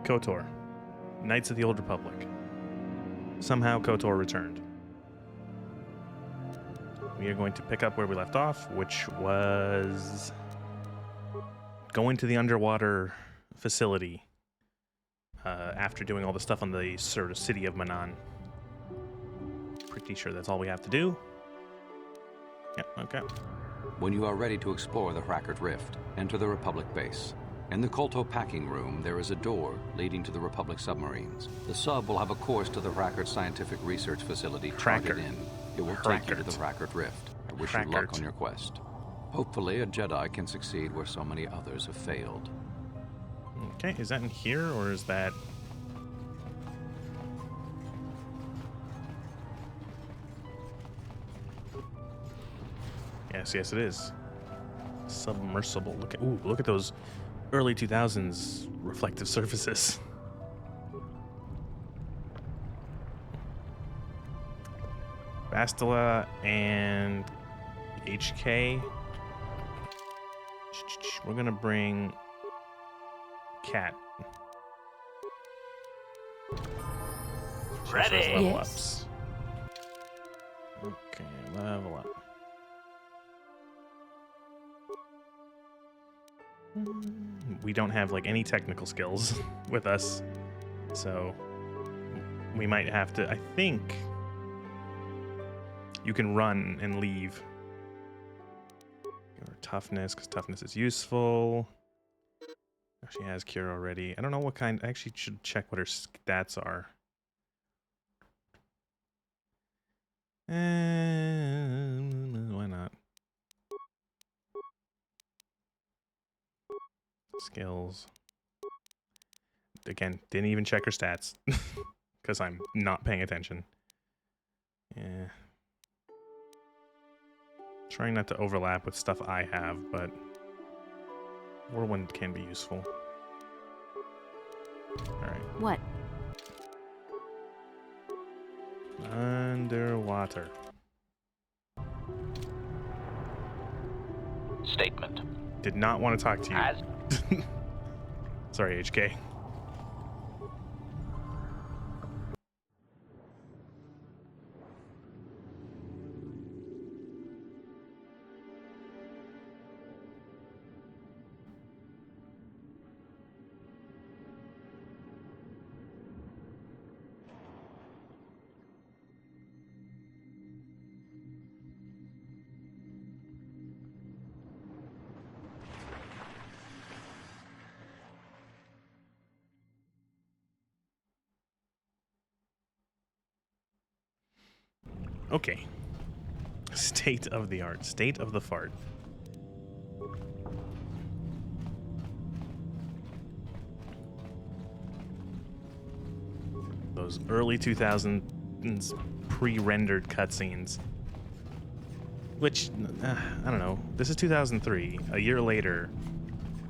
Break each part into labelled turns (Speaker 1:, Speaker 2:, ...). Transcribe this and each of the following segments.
Speaker 1: KOTOR. Knights of the Old Republic. Somehow KOTOR returned. We are going to pick up where we left off, which was going to the underwater facility after doing all the stuff on the sort of city of Manan. Pretty sure that's all we have to do. Yep, okay.
Speaker 2: When you are ready to explore the Hrackert Rift, enter the Republic base. In the Kolto packing room, there is a door leading to the Republic submarines. The sub will have a course to the Hrackert Scientific Research Facility charted in. It will take you to the Hrackert Rift. I wish you luck on your quest. Hopefully, a Jedi can succeed where so many others have failed.
Speaker 1: Okay, is that in here, or is that... Yes, it is. Submersible. Look at those early 2000s reflective surfaces. Bastila and HK. We're gonna bring Cat.
Speaker 3: Ready?
Speaker 1: Level ups. Okay, level up. We don't have like any technical skills with us, so we might have to. I think you can run and leave. Give her toughness, because toughness is useful. She has cure already. I don't know what kind. I actually should check what her stats are. Why not? Skills. Again, didn't even check her stats because I'm not paying attention. Yeah. Trying not to overlap with stuff I have, but Whirlwind can be useful. Alright.
Speaker 4: What?
Speaker 1: Underwater.
Speaker 3: Statement.
Speaker 1: Did not want to talk to you.
Speaker 3: As
Speaker 1: Sorry, HK. Okay. State of the art. State of the fart. Those early 2000s pre-rendered cutscenes. Which, I don't know. This is 2003. A year later,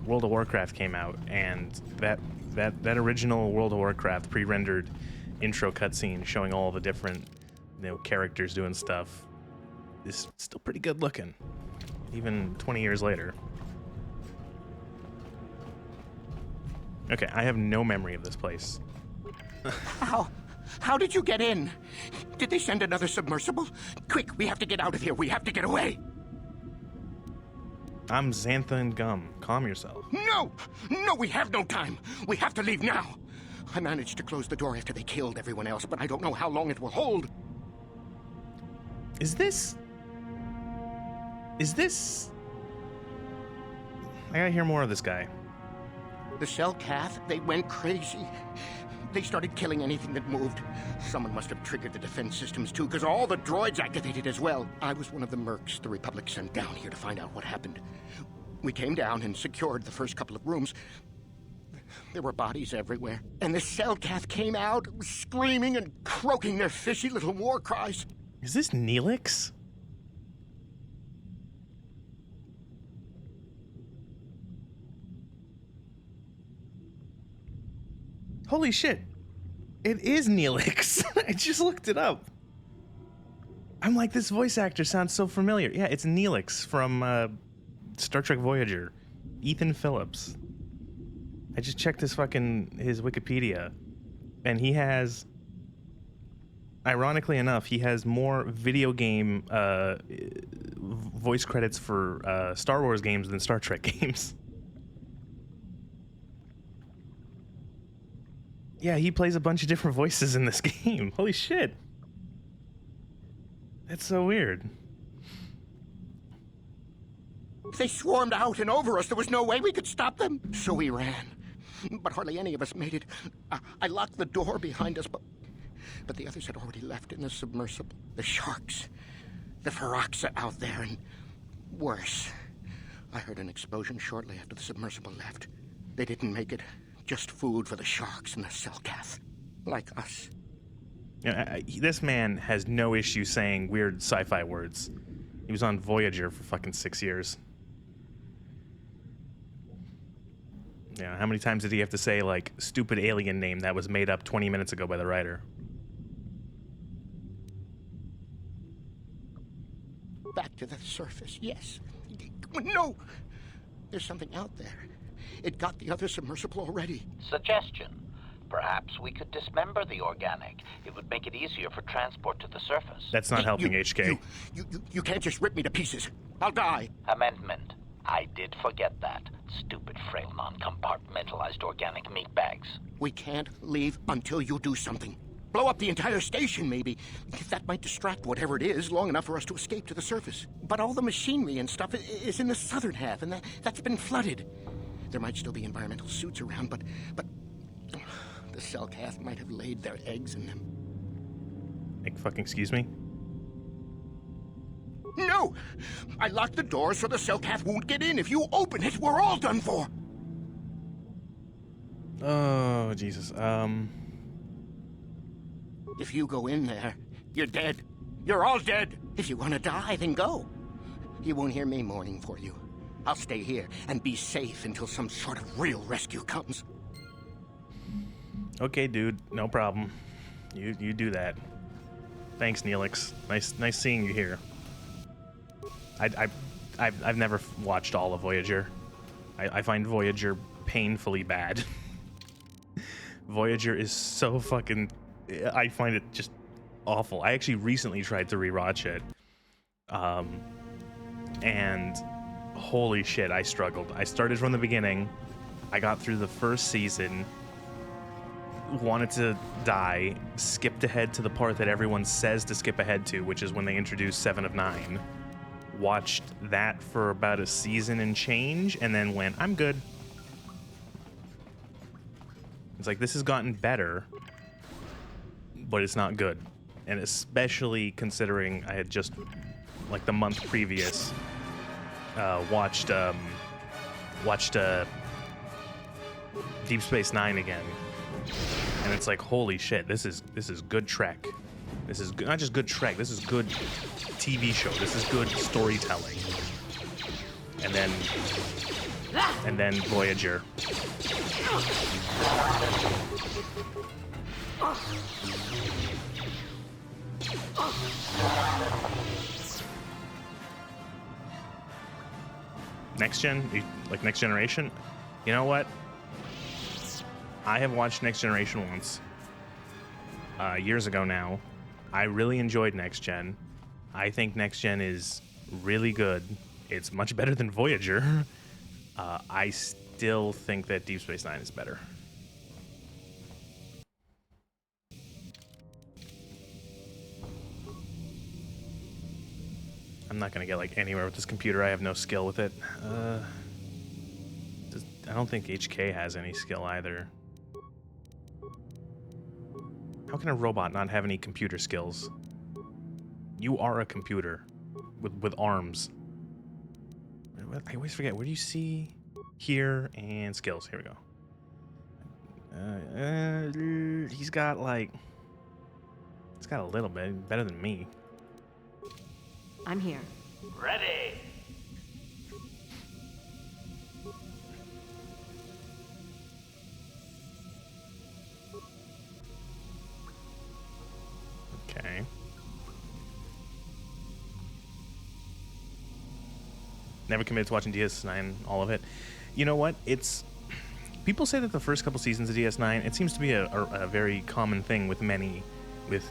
Speaker 1: World of Warcraft came out, and that original World of Warcraft pre-rendered intro cutscene showing all the different characters doing stuff is still pretty good looking, even 20 years later. Okay, I have no memory of this place.
Speaker 5: How did you get in? Did they send another submersible? Quick, we have to get out of here. We have to get away.
Speaker 1: I'm Xantha and Gum. Calm yourself.
Speaker 5: No, we have no time. We have to leave now. I managed to close the door after they killed everyone else, but I don't know how long it will hold.
Speaker 1: Is this... I gotta hear more of this guy.
Speaker 5: The Cell Cath, they went crazy. They started killing anything that moved. Someone must have triggered the defense systems too, because all the droids activated as well. I was one of the mercs the Republic sent down here to find out what happened. We came down and secured the first couple of rooms. There were bodies everywhere. And the Cell Cath came out, screaming and croaking their fishy little war cries.
Speaker 1: Is this Neelix? Holy shit. It is Neelix. I just looked it up. I'm like, this voice actor sounds so familiar. Yeah, it's Neelix from Star Trek Voyager. Ethan Phillips. I just checked his Wikipedia, and he has, ironically enough, he has more video game voice credits for Star Wars games than Star Trek games. Yeah, he plays a bunch of different voices in this game. Holy shit. That's so weird.
Speaker 5: They swarmed out and over us. There was no way we could stop them. So we ran. But hardly any of us made it. I locked the door behind us, but the others had already left in the submersible. The sharks. The Ferox are out there, and worse. I heard an explosion shortly after the submersible left. They didn't make it. Just food for the sharks and the Selkath. Like us.
Speaker 1: This man has no issue saying weird sci-fi words. He was on Voyager for fucking 6 years. Yeah, how many times did he have to say, like, stupid alien name that was made up 20 minutes ago by the writer?
Speaker 5: Back to the surface, yes. No! There's something out there. It got the other submersible already.
Speaker 3: Suggestion. Perhaps we could dismember the organic. It would make it easier for transport to the surface.
Speaker 1: That's not helping, HK.
Speaker 5: You can't just rip me to pieces. I'll die.
Speaker 3: Amendment. I did forget that. Stupid, frail, non-compartmentalized organic meat bags.
Speaker 5: We can't leave until you do something. Blow up the entire station, maybe. That might distract whatever it is long enough for us to escape to the surface. But all the machinery and stuff is in the southern half, and that's been flooded. There might still be environmental suits around, but the Selkath might have laid their eggs in them.
Speaker 1: Like, fucking excuse me?
Speaker 5: No! I locked the door so the Selkath won't get in. If you open it, we're all done for.
Speaker 1: Oh, Jesus.
Speaker 5: If you go in there, you're dead. You're all dead. If you want to die, then go. You won't hear me mourning for you. I'll stay here and be safe until some sort of real rescue comes.
Speaker 1: Okay, dude. No problem. You do that. Thanks, Neelix. Nice seeing you here. I've never watched all of Voyager. I find Voyager painfully bad. Voyager is so fucking... I find it just awful. I actually recently tried to rewatch it. And holy shit, I struggled. I started from the beginning. I got through the first season. Wanted to die. Skipped ahead to the part that everyone says to skip ahead to, which is when they introduce 7 of 9. Watched that for about a season and change, and then went, I'm good. It's like, this has gotten better, but it's not good. And especially considering I had just, like, the month previous, watched Deep Space Nine again. And it's like, holy shit, this is good Trek. This is not just good Trek, this is good TV show. This is good storytelling. And then Voyager. Next Gen? Like Next Generation? You know what? I have watched Next Generation once. Years ago now. I really enjoyed Next Gen. I think Next Gen is really good. It's much better than Voyager. I still think that Deep Space Nine is better. I'm not gonna get like anywhere with this computer. I have no skill with it. I don't think HK has any skill either. How can a robot not have any computer skills? You are a computer with arms. I always forget. Where do you see here and skills? Here we go. He's got like... He's got a little bit. Better than me.
Speaker 4: I'm here.
Speaker 3: Ready!
Speaker 1: Okay. Never committed to watching DS9, all of it. You know what? It's People say that the first couple seasons of DS9, it seems to be a very common thing with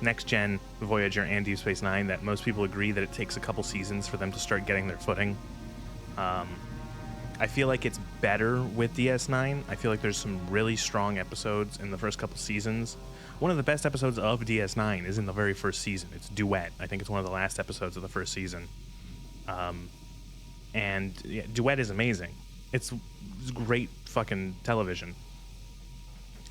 Speaker 1: Next Gen, Voyager, and Deep Space Nine, that most people agree that it takes a couple seasons for them to start getting their footing. I feel like it's better with DS9. I feel like there's some really strong episodes in the first couple seasons. One of the best episodes of DS9 is in the very first season. It's Duet. I think it's one of the last episodes of the first season. And yeah, Duet is amazing. It's great fucking television.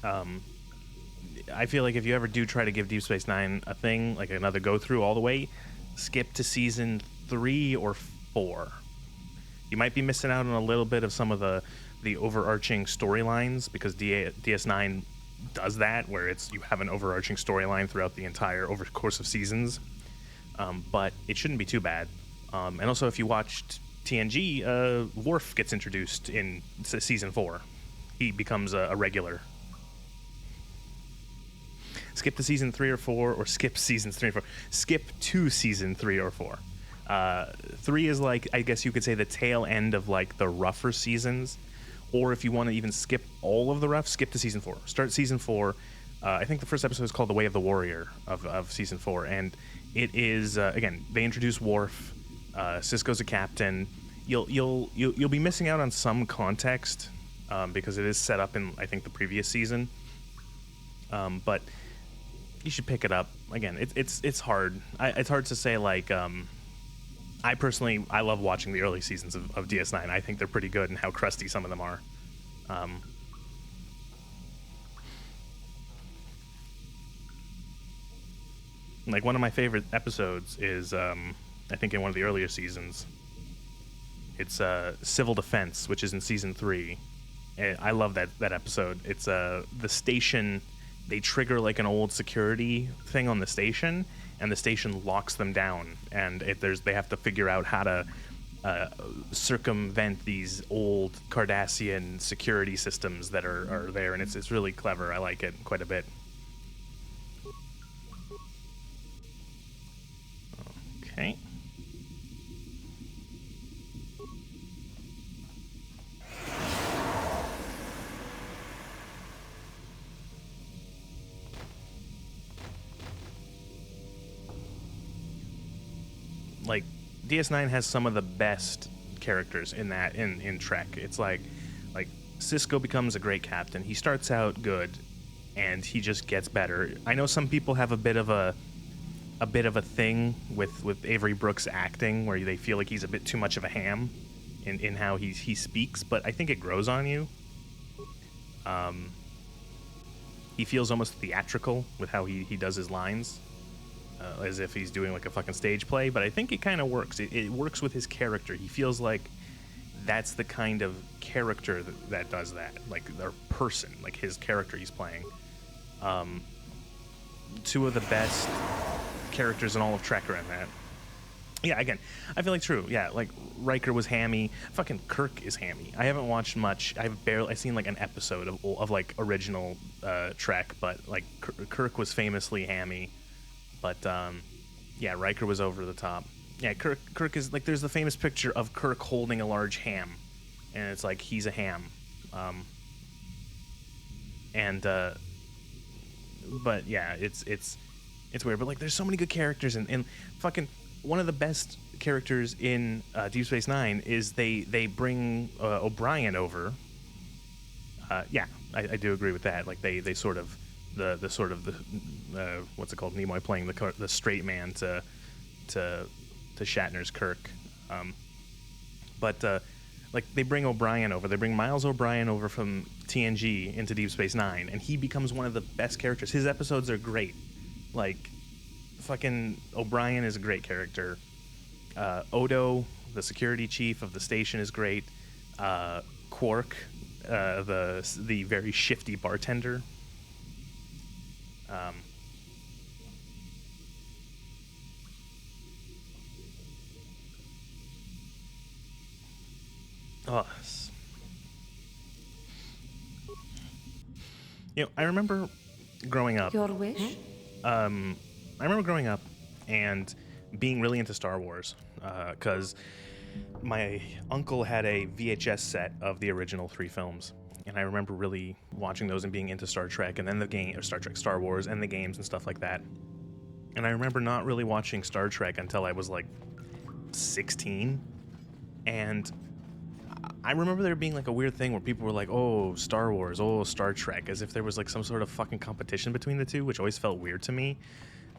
Speaker 1: I feel like if you ever do try to give Deep Space Nine a thing, like another go through all the way, skip to season 3 or 4. You might be missing out on a little bit of some of the overarching storylines, because DS9 does that, where you have an overarching storyline throughout the entire over course of seasons. But it shouldn't be too bad. And also, if you watched TNG, Worf gets introduced in season 4. He becomes a regular. Skip to season 3 or 4, or skip seasons 3 or 4. Skip to season 3 or 4. 3 is like, I guess you could say, the tail end of like the rougher seasons. Or if you want to even skip all of the rough, skip to season 4. Start season 4. I think the first episode is called The Way of the Warrior of season 4. And it is, again, they introduce Worf. Sisko's a captain. You'll be missing out on some context because it is set up in, I think, the previous season. But you should pick it up. Again, it's hard. It's hard to say, like, I love watching the early seasons of DS9. I think they're pretty good, and how crusty some of them are. Like, one of my favorite episodes is, I think in one of the earlier seasons, it's Civil Defense, which is in season 3. I love that episode. It's the station. They trigger like an old security thing on the station, and the station locks them down, and they have to figure out how to circumvent these old Cardassian security systems that are there, and it's really clever. I like it quite a bit. Okay. Like, DS9 has some of the best characters in Trek. It's like Sisko becomes a great captain. He starts out good, and he just gets better. I know some people have a bit of a thing with Avery Brooks acting, where they feel like he's a bit too much of a ham in how he speaks, but I think it grows on you. He feels almost theatrical with how he does his lines. As if he's doing like a fucking stage play, but I think it kind of works. It works with his character. He feels like that's the kind of character that does that, like their person, like his character he's playing. Two of the best characters in all of Trek are in that. Yeah, again, I feel like true. Yeah, like Riker was hammy. Fucking Kirk is hammy. I haven't watched much. I've seen like an episode of like original Trek, but like Kirk was famously hammy. But, yeah, Riker was over the top. Yeah, Kirk is, like, there's the famous picture of Kirk holding a large ham. And it's like, he's a ham. But, yeah, it's weird. But, like, there's so many good characters. And fucking, one of the best characters in Deep Space Nine is they bring O'Brien over. Yeah, I do agree with that. Like, they sort of... The sort of the what's it called? Nimoy playing the straight man to Shatner's Kirk, but like they bring O'Brien over. They bring Miles O'Brien over from TNG into Deep Space Nine, and he becomes one of the best characters. His episodes are great. Like fucking O'Brien is a great character. Odo, the security chief of the station, is great. Quark, the very shifty bartender. I remember growing up.
Speaker 4: Your wish?
Speaker 1: I remember growing up and being really into Star Wars because my uncle had a VHS set of the original 3 films. And I remember really watching those and being into Star Trek and then the game, or Star Wars and the games and stuff like that. And I remember not really watching Star Trek until I was like 16. And I remember there being like a weird thing where people were like, oh, Star Wars, oh, Star Trek, as if there was like some sort of fucking competition between the two, which always felt weird to me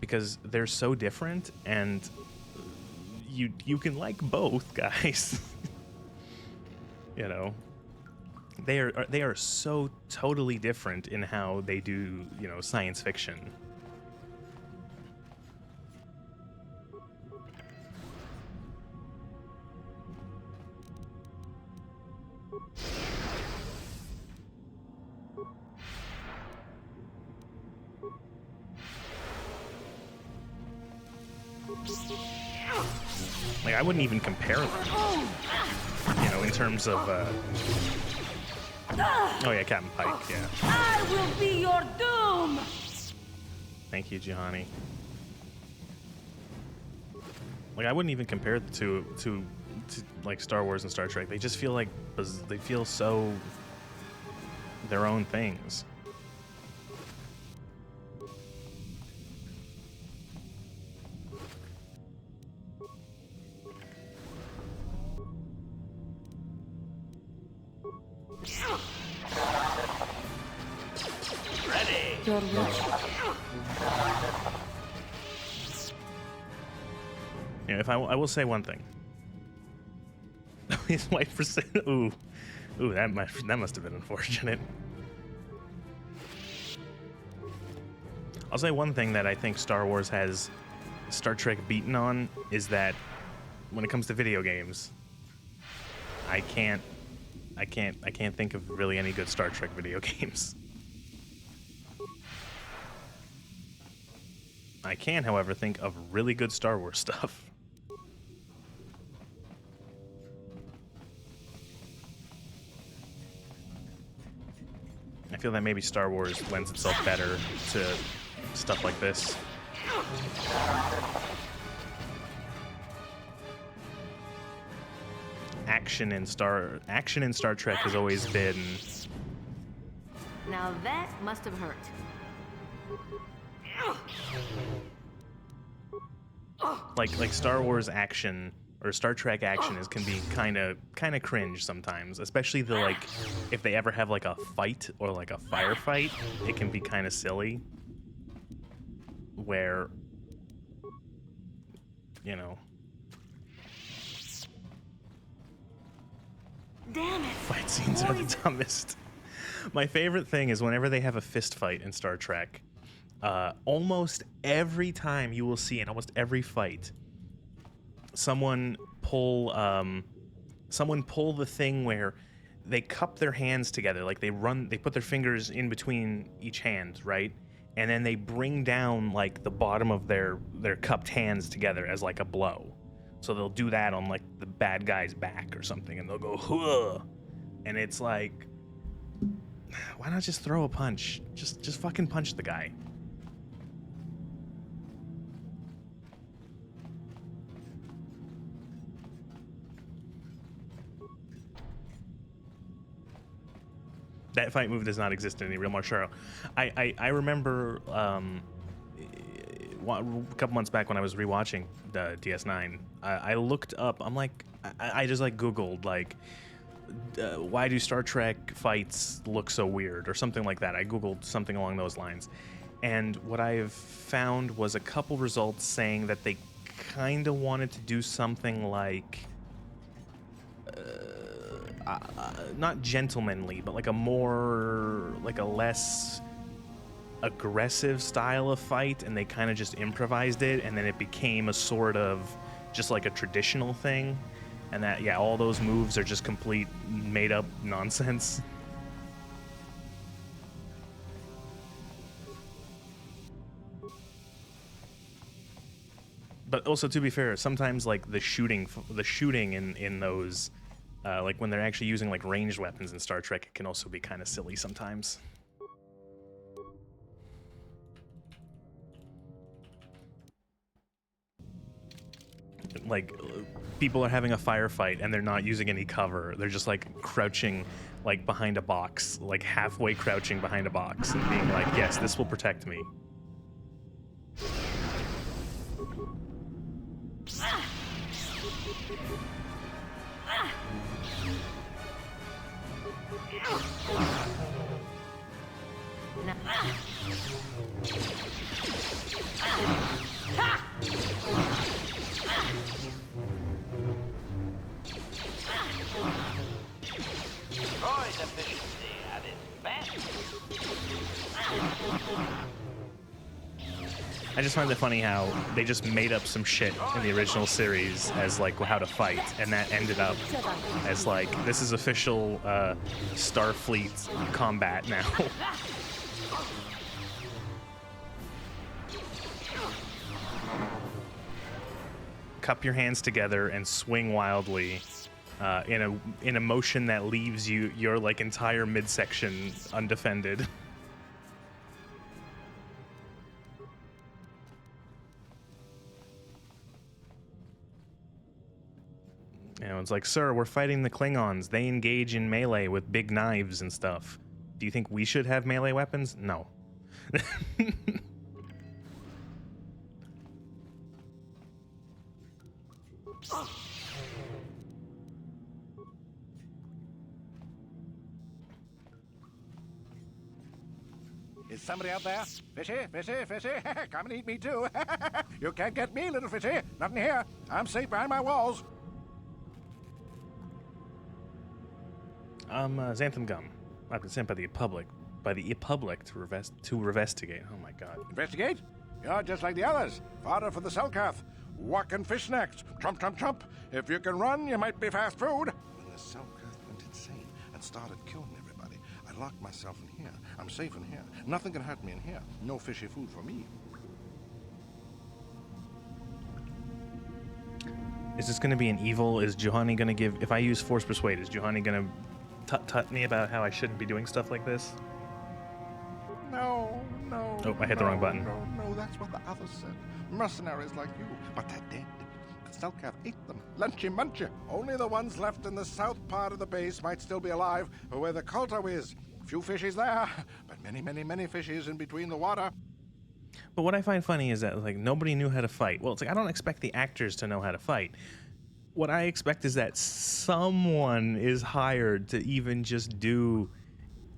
Speaker 1: because they're so different and you can like both, guys. You know, they are so totally different in how they do, you know, science fiction. Like, I wouldn't even compare them, you know, in terms of, oh yeah, Captain Pike, yeah.
Speaker 6: I will be your doom!
Speaker 1: Thank you, Gianni. Like, I wouldn't even compare the two to like Star Wars and Star Trek. They just feel like, they feel so their own things.
Speaker 6: Your wish.
Speaker 1: Yeah, if I will say one thing. His wife percent. Ooh, that must have been unfortunate. I'll say one thing that I think Star Wars has Star Trek beaten on is that when it comes to video games, I can't think of really any good Star Trek video games. I can, however, think of really good Star Wars stuff. I feel that maybe Star Wars lends itself better to stuff like this. Action in Star Trek has always been.
Speaker 4: Now that must have hurt.
Speaker 1: Like Star Wars action or Star Trek action can be kind of cringe sometimes, especially the like if they ever have like a fight or like a firefight, it can be kind of silly. Where, you know,
Speaker 4: Damn it!
Speaker 1: fight scenes are the dumbest. My favorite thing is whenever they have a fist fight in Star Trek. Almost every time you will see in almost every fight, someone pull the thing where they cup their hands together, like they put their fingers in between each hand, right? And then they bring down like the bottom of their cupped hands together as like a blow. So they'll do that on like the bad guy's back or something, and they'll go, "Huh," and it's like, why not just throw a punch? Just fucking punch the guy. That fight move does not exist in any real martial art. I remember a couple months back when I was rewatching the DS9, I looked up. I'm like, I just like Googled like, why do Star Trek fights look so weird or something like that. I Googled something along those lines, and what I've found was a couple results saying that they kind of wanted to do something like. Not gentlemanly, but like a less aggressive style of fight, and they kind of just improvised it, and then it became a sort of just like a traditional thing, and that, yeah, all those moves are just complete made up nonsense. But also, to be fair, sometimes like the shooting in those like when they're actually using like ranged weapons in Star Trek, it can also be kind of silly sometimes. like people are having a firefight and they're not using any cover. They're just like crouching like behind a box, like halfway crouching behind a box and being like, yes, this will protect me.
Speaker 3: Droid efficiency at its best.
Speaker 1: I just find it funny how they just made up some shit in the original series as like how to fight, and that ended up as like, this is official Starfleet combat now. Cup your hands together and swing wildly in a motion that leaves your like entire midsection undefended. You know, it's like, sir, we're fighting the Klingons. They engage in melee with big knives and stuff. Do you think we should have melee weapons? No.
Speaker 7: Is somebody out there? Fishy, fishy, fishy. Come and eat me too. You can't get me, little fishy. Not in here. I'm safe behind my walls.
Speaker 1: Xanthan Gum. I've been sent by the Republic to investigate. Oh my god.
Speaker 7: Investigate? You're just like the others. Fodder for the Selkath. Walking fish snacks. Trump, trump, trump. If you can run, you might be fast food. When the Selkath went insane and started killing everybody, I locked myself in here. I'm safe in here. Nothing can hurt me in here. No fishy food for me.
Speaker 1: Is this going to be an evil? Is Juhani going to give... If I use Force Persuade, is Juhani going to tut me about how I shouldn't be doing stuff like this?
Speaker 7: No, no.
Speaker 1: Oh, I hit the wrong button.
Speaker 7: No, that's what the others said. Mercenaries like you, but they're dead. The Selkath ate them. Lunchy munchy. Only the ones left in the south part of the base might still be alive, where the Kolto is. Few fishies there, but many, many, many fishies in between the water.
Speaker 1: But what I find funny is that like nobody knew how to fight. Well, it's like I don't expect the actors to know how to fight. What I expect is that someone is hired to even just do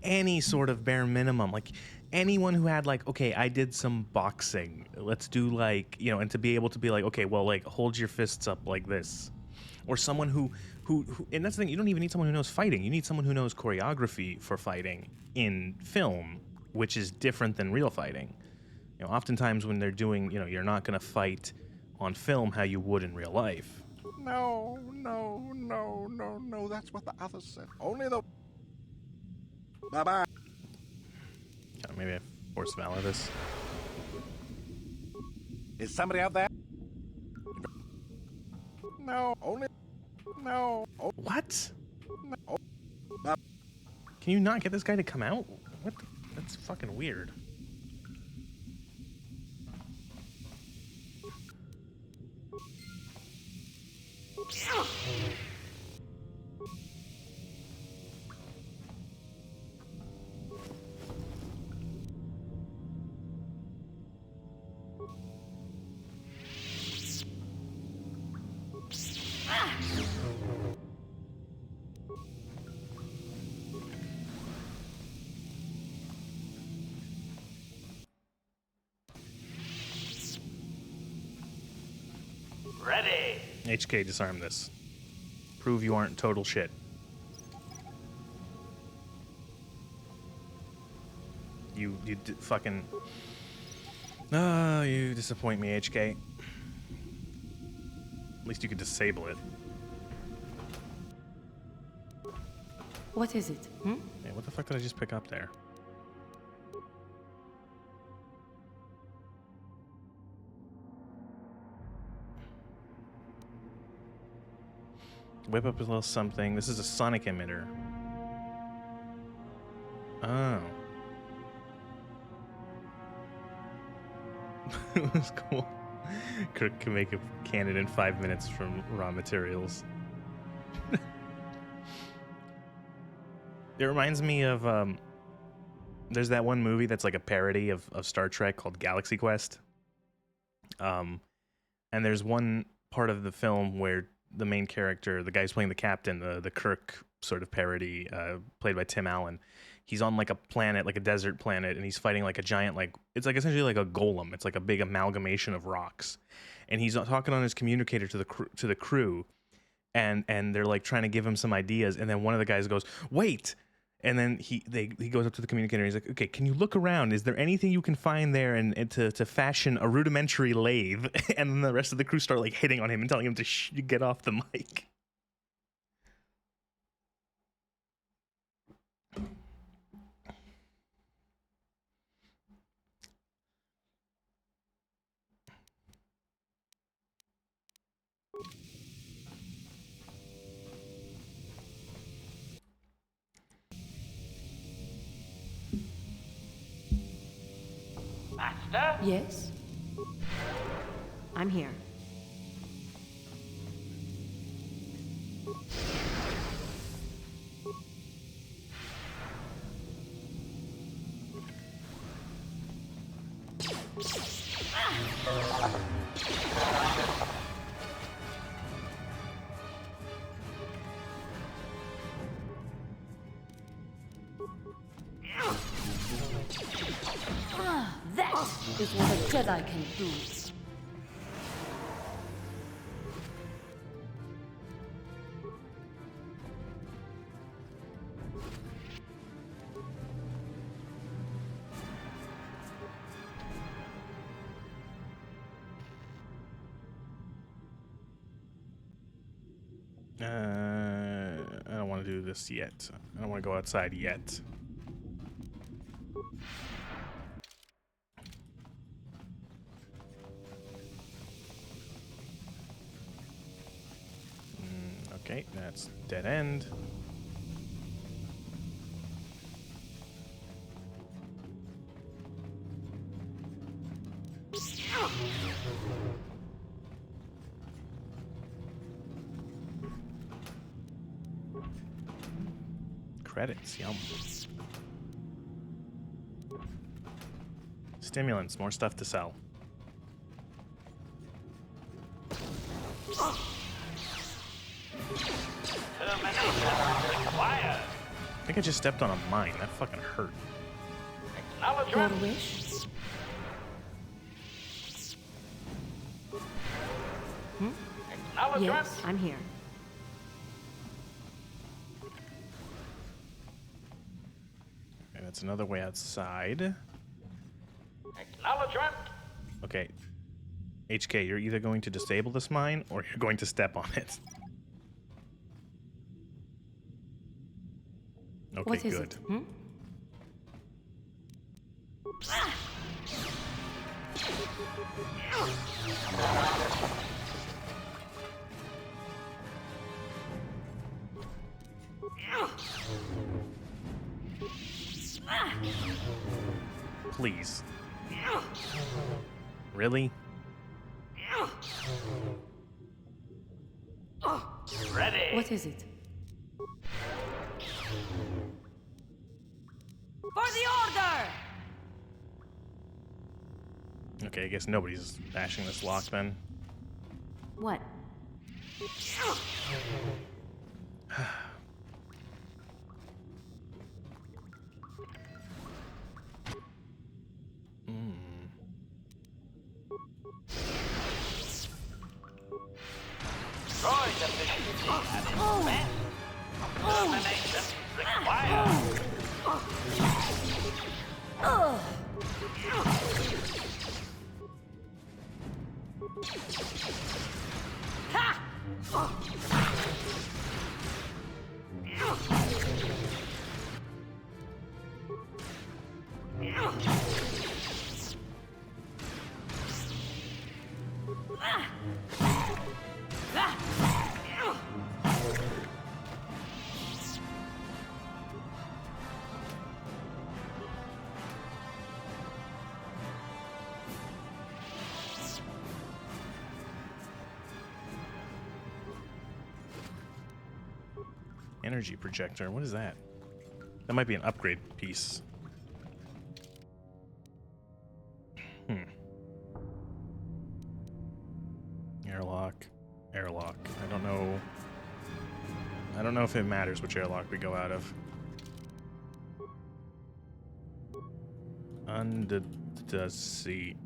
Speaker 1: any sort of bare minimum. Like anyone who had like, okay, I did some boxing. Let's do like, you know, and to be able to be like, okay, well, like hold your fists up like this. Or someone who and that's the thing, you don't even need someone who knows fighting. You need someone who knows choreography for fighting in film, which is different than real fighting. You know, oftentimes when they're doing, you know, you're not going to fight on film how you would in real life.
Speaker 7: No, that's what the others said. Only the... Bye-bye.
Speaker 1: Maybe I force valor this.
Speaker 7: Is somebody out there? No, only... No. Oh,
Speaker 1: What?
Speaker 7: no.
Speaker 1: Can you not get this guy to come out? What? That's fucking weird.
Speaker 3: Ready.
Speaker 1: HK, disarm this. Prove you aren't total shit. You fucking... Oh, you disappoint me, HK. At least you could disable it.
Speaker 4: What is it? Hmm?
Speaker 1: Hey, what the fuck did I just pick up there? Whip up a little something. This is a sonic emitter. Oh. It was cool. Kirk can make a cannon in 5 minutes from raw materials. It reminds me of there's that one movie that's like a parody of Star Trek called Galaxy Quest. And there's one part of the film where the main character, the guy's playing the captain, the Kirk sort of parody, played by Tim Allen. He's on like a planet, like a desert planet, and he's fighting like a giant, like it's like essentially like a golem. It's like a big amalgamation of rocks, and he's talking on his communicator to the crew, and they're like trying to give him some ideas, and then one of the guys goes, "Wait." And then he goes up to the communicator and he's like, okay, can you look around? Is there anything you can find there and to fashion a rudimentary lathe? And then the rest of the crew start like hitting on him and telling him to get off the mic.
Speaker 3: Master?
Speaker 4: Yes? I'm here.
Speaker 6: That is what a Jedi can do.
Speaker 1: I don't want to do this yet. I don't want to go outside yet. Okay, that's dead end. Credits, yum. Stimulants, more stuff to sell. I think I just stepped on a mine. That fucking hurt.
Speaker 4: Your wish? Yes, I'm here.
Speaker 1: Okay, that's another way outside.
Speaker 3: Acknowledgement.
Speaker 1: Okay. HK, you're either going to disable this mine or you're going to step on it. Okay,
Speaker 4: What is
Speaker 1: good.
Speaker 4: it? Hmm?
Speaker 1: Please. Really?
Speaker 3: Ready.
Speaker 4: What is it?
Speaker 6: For the order!
Speaker 1: Okay, I guess nobody's bashing this lock then.
Speaker 4: What?
Speaker 3: Droid efficiency at its best. Termination required.
Speaker 1: Energy projector. What is that? That might be an upgrade piece. Airlock. Airlock. I don't know. I don't know if it matters which airlock we go out of. Under the seat.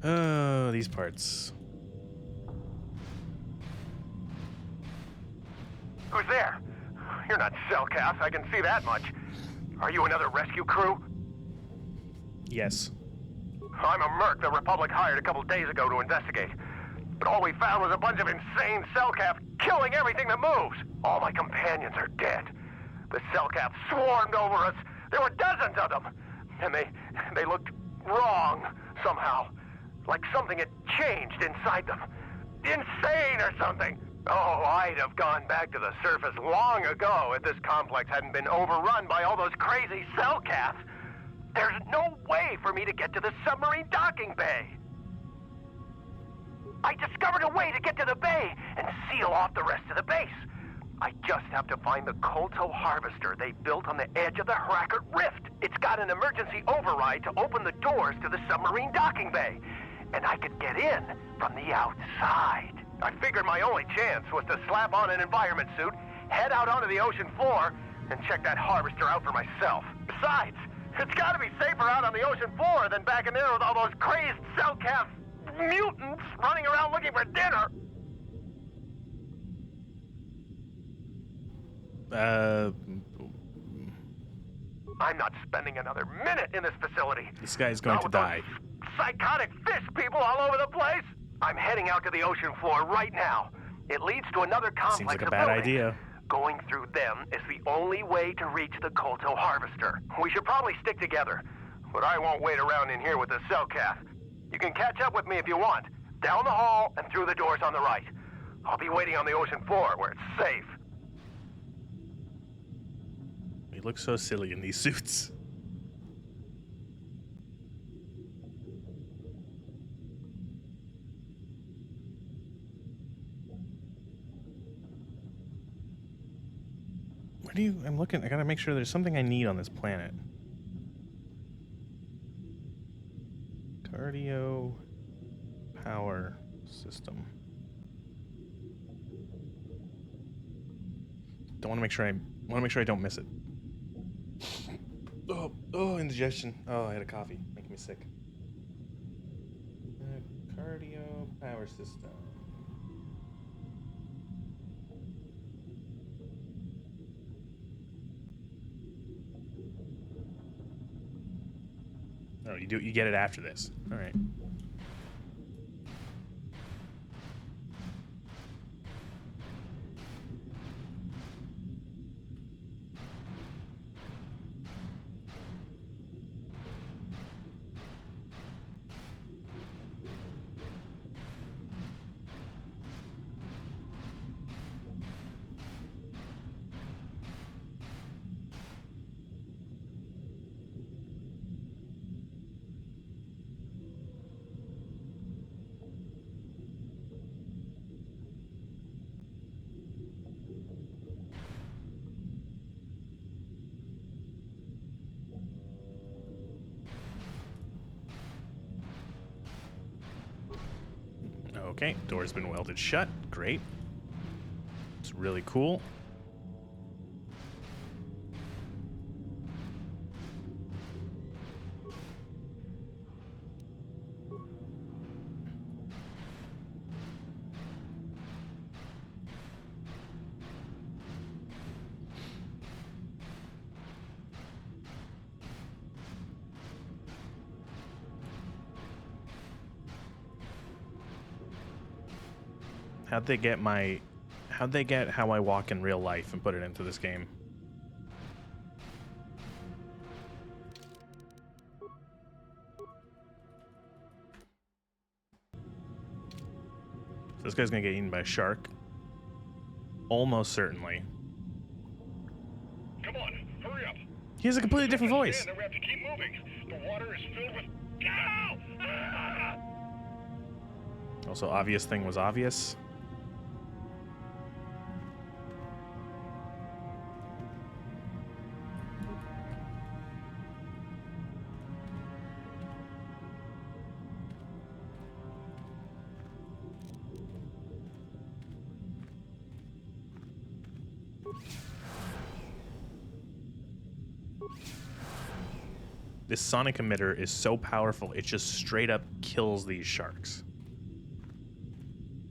Speaker 1: Oh, these parts.
Speaker 8: Who's there? You're not Cellcath, I can see that much. Are you another rescue crew?
Speaker 1: Yes.
Speaker 8: I'm a merc the Republic hired a couple days ago to investigate. But all we found was a bunch of insane Cellcath killing everything that moves. All my companions are dead. The Cellcath swarmed over us. There were dozens of them. And they looked wrong somehow. Like something had changed inside them. Insane or something. Oh, I'd have gone back to the surface long ago if this complex hadn't been overrun by all those crazy Cellcaths. There's no way for me to get to the submarine docking bay. I discovered a way to get to the bay and seal off the rest of the base. I just have to find the Kolto harvester they built on the edge of the Hrackert Rift. It's got an emergency override to open the doors to the submarine docking bay. And I could get in from the outside. I figured my only chance was to slap on an environment suit, head out onto the ocean floor, and check that harvester out for myself. Besides, it's gotta be safer out on the ocean floor than back in there with all those crazed Cellcath mutants running around looking for dinner. I'm not spending another minute in this facility.
Speaker 1: This guy's going to die.
Speaker 8: Psychotic fish people all over the place. I'm heading out to the ocean floor right now. It leads to another complex.
Speaker 1: Seems like a
Speaker 8: of
Speaker 1: bad
Speaker 8: buildings.
Speaker 1: idea.
Speaker 8: Going through them is the only way to reach the Kolto harvester. We should probably stick together, but I won't wait around in here with the Cellcath. You can catch up with me if you want. Down the hall and through the doors on the right. I'll be waiting on the ocean floor where it's safe.
Speaker 1: We look so silly in these suits. Where do you... I'm looking... I gotta make sure there's something I need on this planet. Cardio... power system. Don't want to make sure I don't miss it. Oh, indigestion. Oh, I had a coffee. Making me sick. Cardio power system. Oh, you get it after this. All right. Okay, door's been welded shut. Great. It's really cool. How'd they get how I walk in real life and put it into this game? So this guy's gonna get eaten by a shark. Almost certainly. He has a completely different voice.
Speaker 8: We have to keep moving. The water is filled with... Ow! Ah!
Speaker 1: Also, obvious thing was obvious. This sonic emitter is so powerful, it just straight up kills these sharks.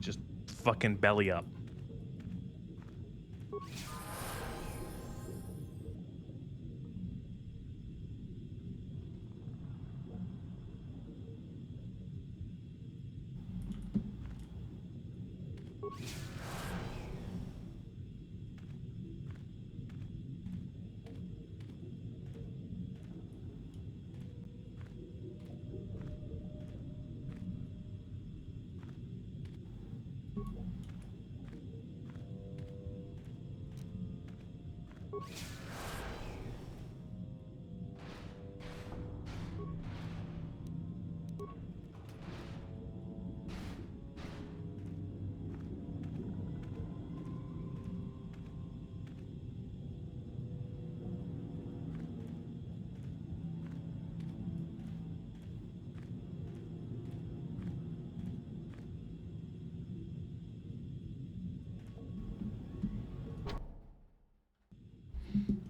Speaker 1: Just fucking belly up.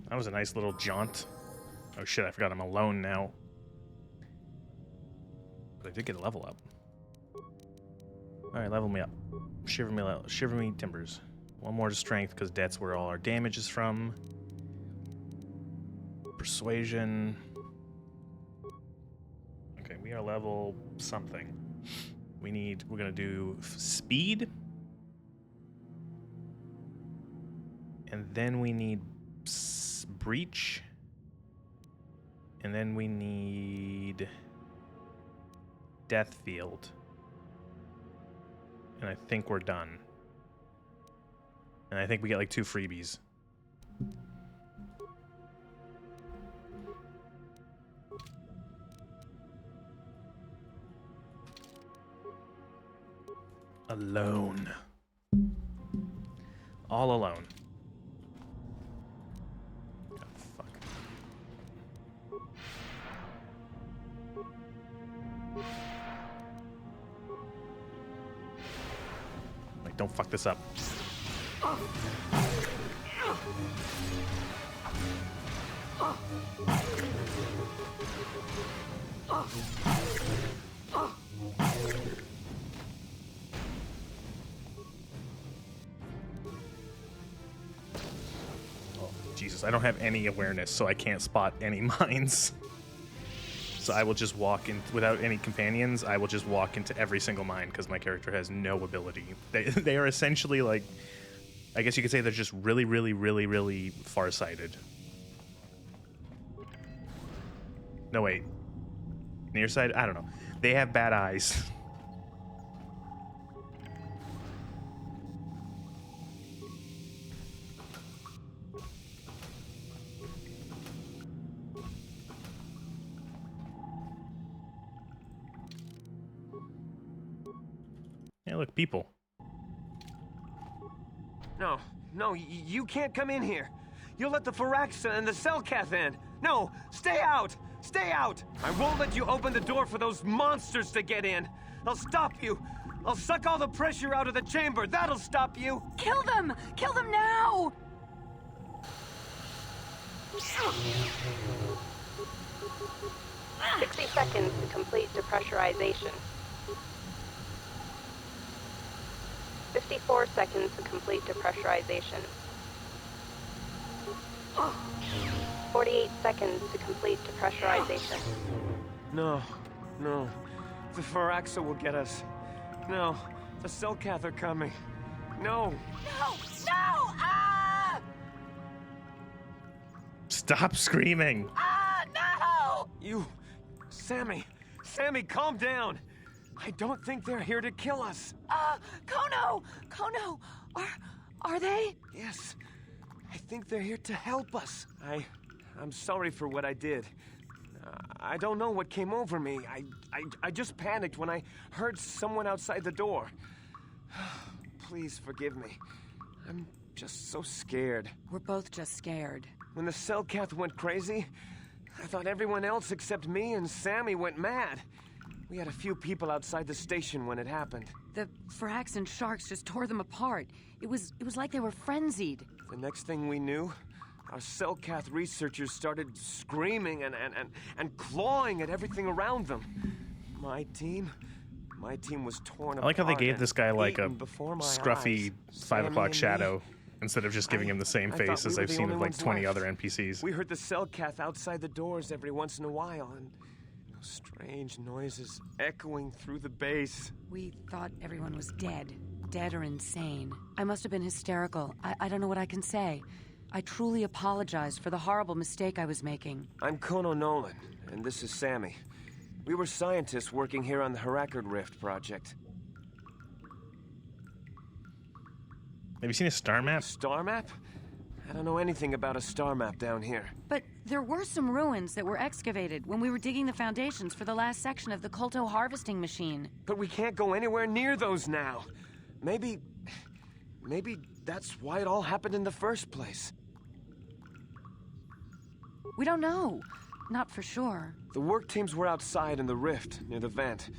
Speaker 1: That was a nice little jaunt. Oh shit, I forgot I'm alone now. But I did get a level up. Alright, level me up. Shiver me timbers. One more to strength, because that's where all our damage is from. Persuasion. Okay, we are level something. We're gonna do speed. And then we need breach. And then we need death field. And I think we're done. And I think we get like 2 freebies. Alone. All alone. Oh, fuck. Like, don't fuck this up. Jesus, I don't have any awareness, so I can't spot any mines. So I will just walk in without any companions. I will just walk into every single mine because my character has no ability. They are essentially like, I guess you could say they're just really, really, really, really farsighted. No, wait. Nearsighted? I don't know. They have bad eyes. Yeah, look, people.
Speaker 9: No, you can't come in here. You'll let the Pharaxa and the Selkath in. No, stay out! Stay out! I won't let you open the door for those monsters to get in. I'll stop you. I'll suck all the pressure out of the chamber. That'll stop you.
Speaker 6: Kill them! Kill them now!
Speaker 10: 60 seconds to complete depressurization. 54 seconds to complete depressurization. 48 seconds to complete depressurization.
Speaker 9: No. The Pharaxa will get us. No, the Selkath are coming. No!
Speaker 6: No! Ah!
Speaker 1: Stop screaming!
Speaker 6: Ah, no!
Speaker 9: You... Sammy, calm down. I don't think they're here to kill us.
Speaker 6: Kono, are they?
Speaker 9: Yes, I think they're here to help us. I I'm sorry for what I did. I don't know what came over me. I just panicked when I heard someone outside the door. Please forgive me. I'm just so scared.
Speaker 6: We're both just scared.
Speaker 9: When the Cellcath went crazy, I thought everyone else except me and Sammy went mad. We had a few people outside the station when it happened.
Speaker 6: The Firaxan sharks just tore them apart. It was like they were frenzied.
Speaker 9: The next thing we knew, our Cellcath researchers started screaming and clawing at everything around them. My team was torn apart.
Speaker 1: I like how they gave this guy like a scruffy 5 o'clock
Speaker 9: Sammy and
Speaker 1: shadow instead of just giving him the same
Speaker 9: I
Speaker 1: face
Speaker 9: thought
Speaker 1: as
Speaker 9: we were
Speaker 1: I've
Speaker 9: the
Speaker 1: seen
Speaker 9: only
Speaker 1: of like
Speaker 9: ones
Speaker 1: 20
Speaker 9: left.
Speaker 1: other NPCs.
Speaker 9: We heard the Cellcath outside the doors every once in a while, and those strange noises echoing through the base.
Speaker 6: We thought everyone was dead. Dead or insane. I must have been hysterical. I don't know what I can say. I truly apologize for the horrible mistake I was making.
Speaker 9: I'm Kono Nolan, and this is Sammy. We were scientists working here on the Harakard Rift project.
Speaker 1: Have you seen a star map?
Speaker 9: Star map? I don't know anything about a star map down here.
Speaker 6: But there were some ruins that were excavated when we were digging the foundations for the last section of the Kolto harvesting machine.
Speaker 9: But we can't go anywhere near those now. Maybe that's why it all happened in the first place.
Speaker 6: We don't know. Not for sure.
Speaker 9: The work teams were outside in the rift, near the vent.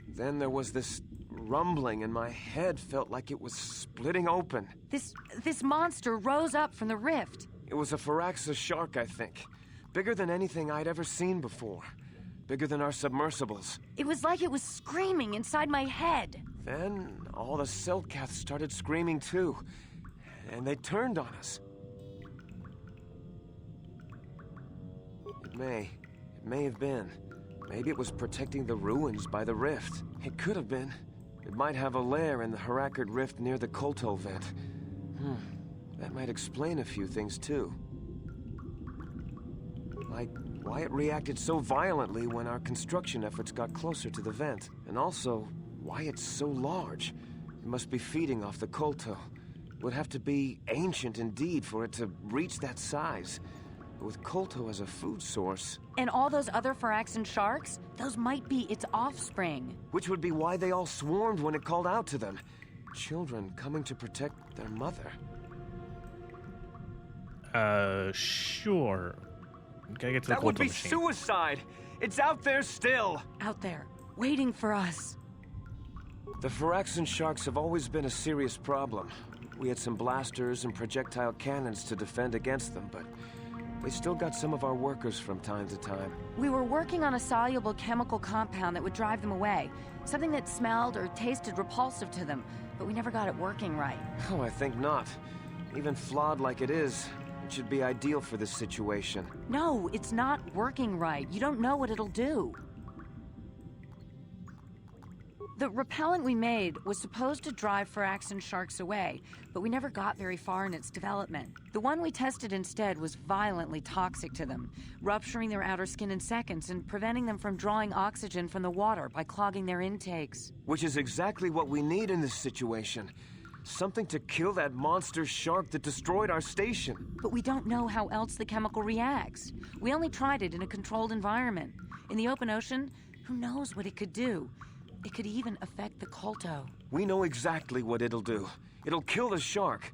Speaker 9: Then there was this rumbling, and my head felt like it was splitting open.
Speaker 6: This monster rose up from the rift.
Speaker 9: It was a Firaxa shark, I think. Bigger than anything I'd ever seen before. Bigger than our submersibles.
Speaker 6: It was like it was screaming inside my head.
Speaker 9: Then all the Cellcaths started screaming too. And they turned on us. It may have been. Maybe it was protecting the ruins by the rift. It could have been. It might have a lair in the Harakard Rift near the Kolto vent. That might explain a few things too. Like why it reacted so violently when our construction efforts got closer to the vent. And also, why it's so large. It must be feeding off the Kolto. It would have to be ancient indeed for it to reach that size. With Kolto as a food source.
Speaker 6: And all those other Firaxan sharks? Those might be its offspring.
Speaker 9: Which would be why they all swarmed when it called out to them. Children coming to protect their mother.
Speaker 1: Sure. Gotta get to the
Speaker 9: That would
Speaker 1: Kolto
Speaker 9: be
Speaker 1: machine.
Speaker 9: suicide! It's out there still!
Speaker 6: Out there, waiting for us.
Speaker 9: The Firaxan sharks have always been a serious problem. We had some blasters and projectile cannons to defend against them, but they still got some of our workers from time to time.
Speaker 6: We were working on a soluble chemical compound that would drive them away. Something that smelled or tasted repulsive to them, but we never got it working right.
Speaker 9: Oh, I think not. Even flawed like it is, it should be ideal for this situation.
Speaker 6: No, it's not working right. You don't know what it'll do. The repellent we made was supposed to drive Firaxan sharks away, but we never got very far in its development. The one we tested instead was violently toxic to them, rupturing their outer skin in seconds and preventing them from drawing oxygen from the water by clogging their intakes.
Speaker 9: Which is exactly what we need in this situation. Something to kill that monster shark that destroyed our station.
Speaker 6: But we don't know how else the chemical reacts. We only tried it in a controlled environment. In the open ocean, who knows what it could do? It could even affect the Kolto.
Speaker 9: We know exactly what it'll do. It'll kill the shark.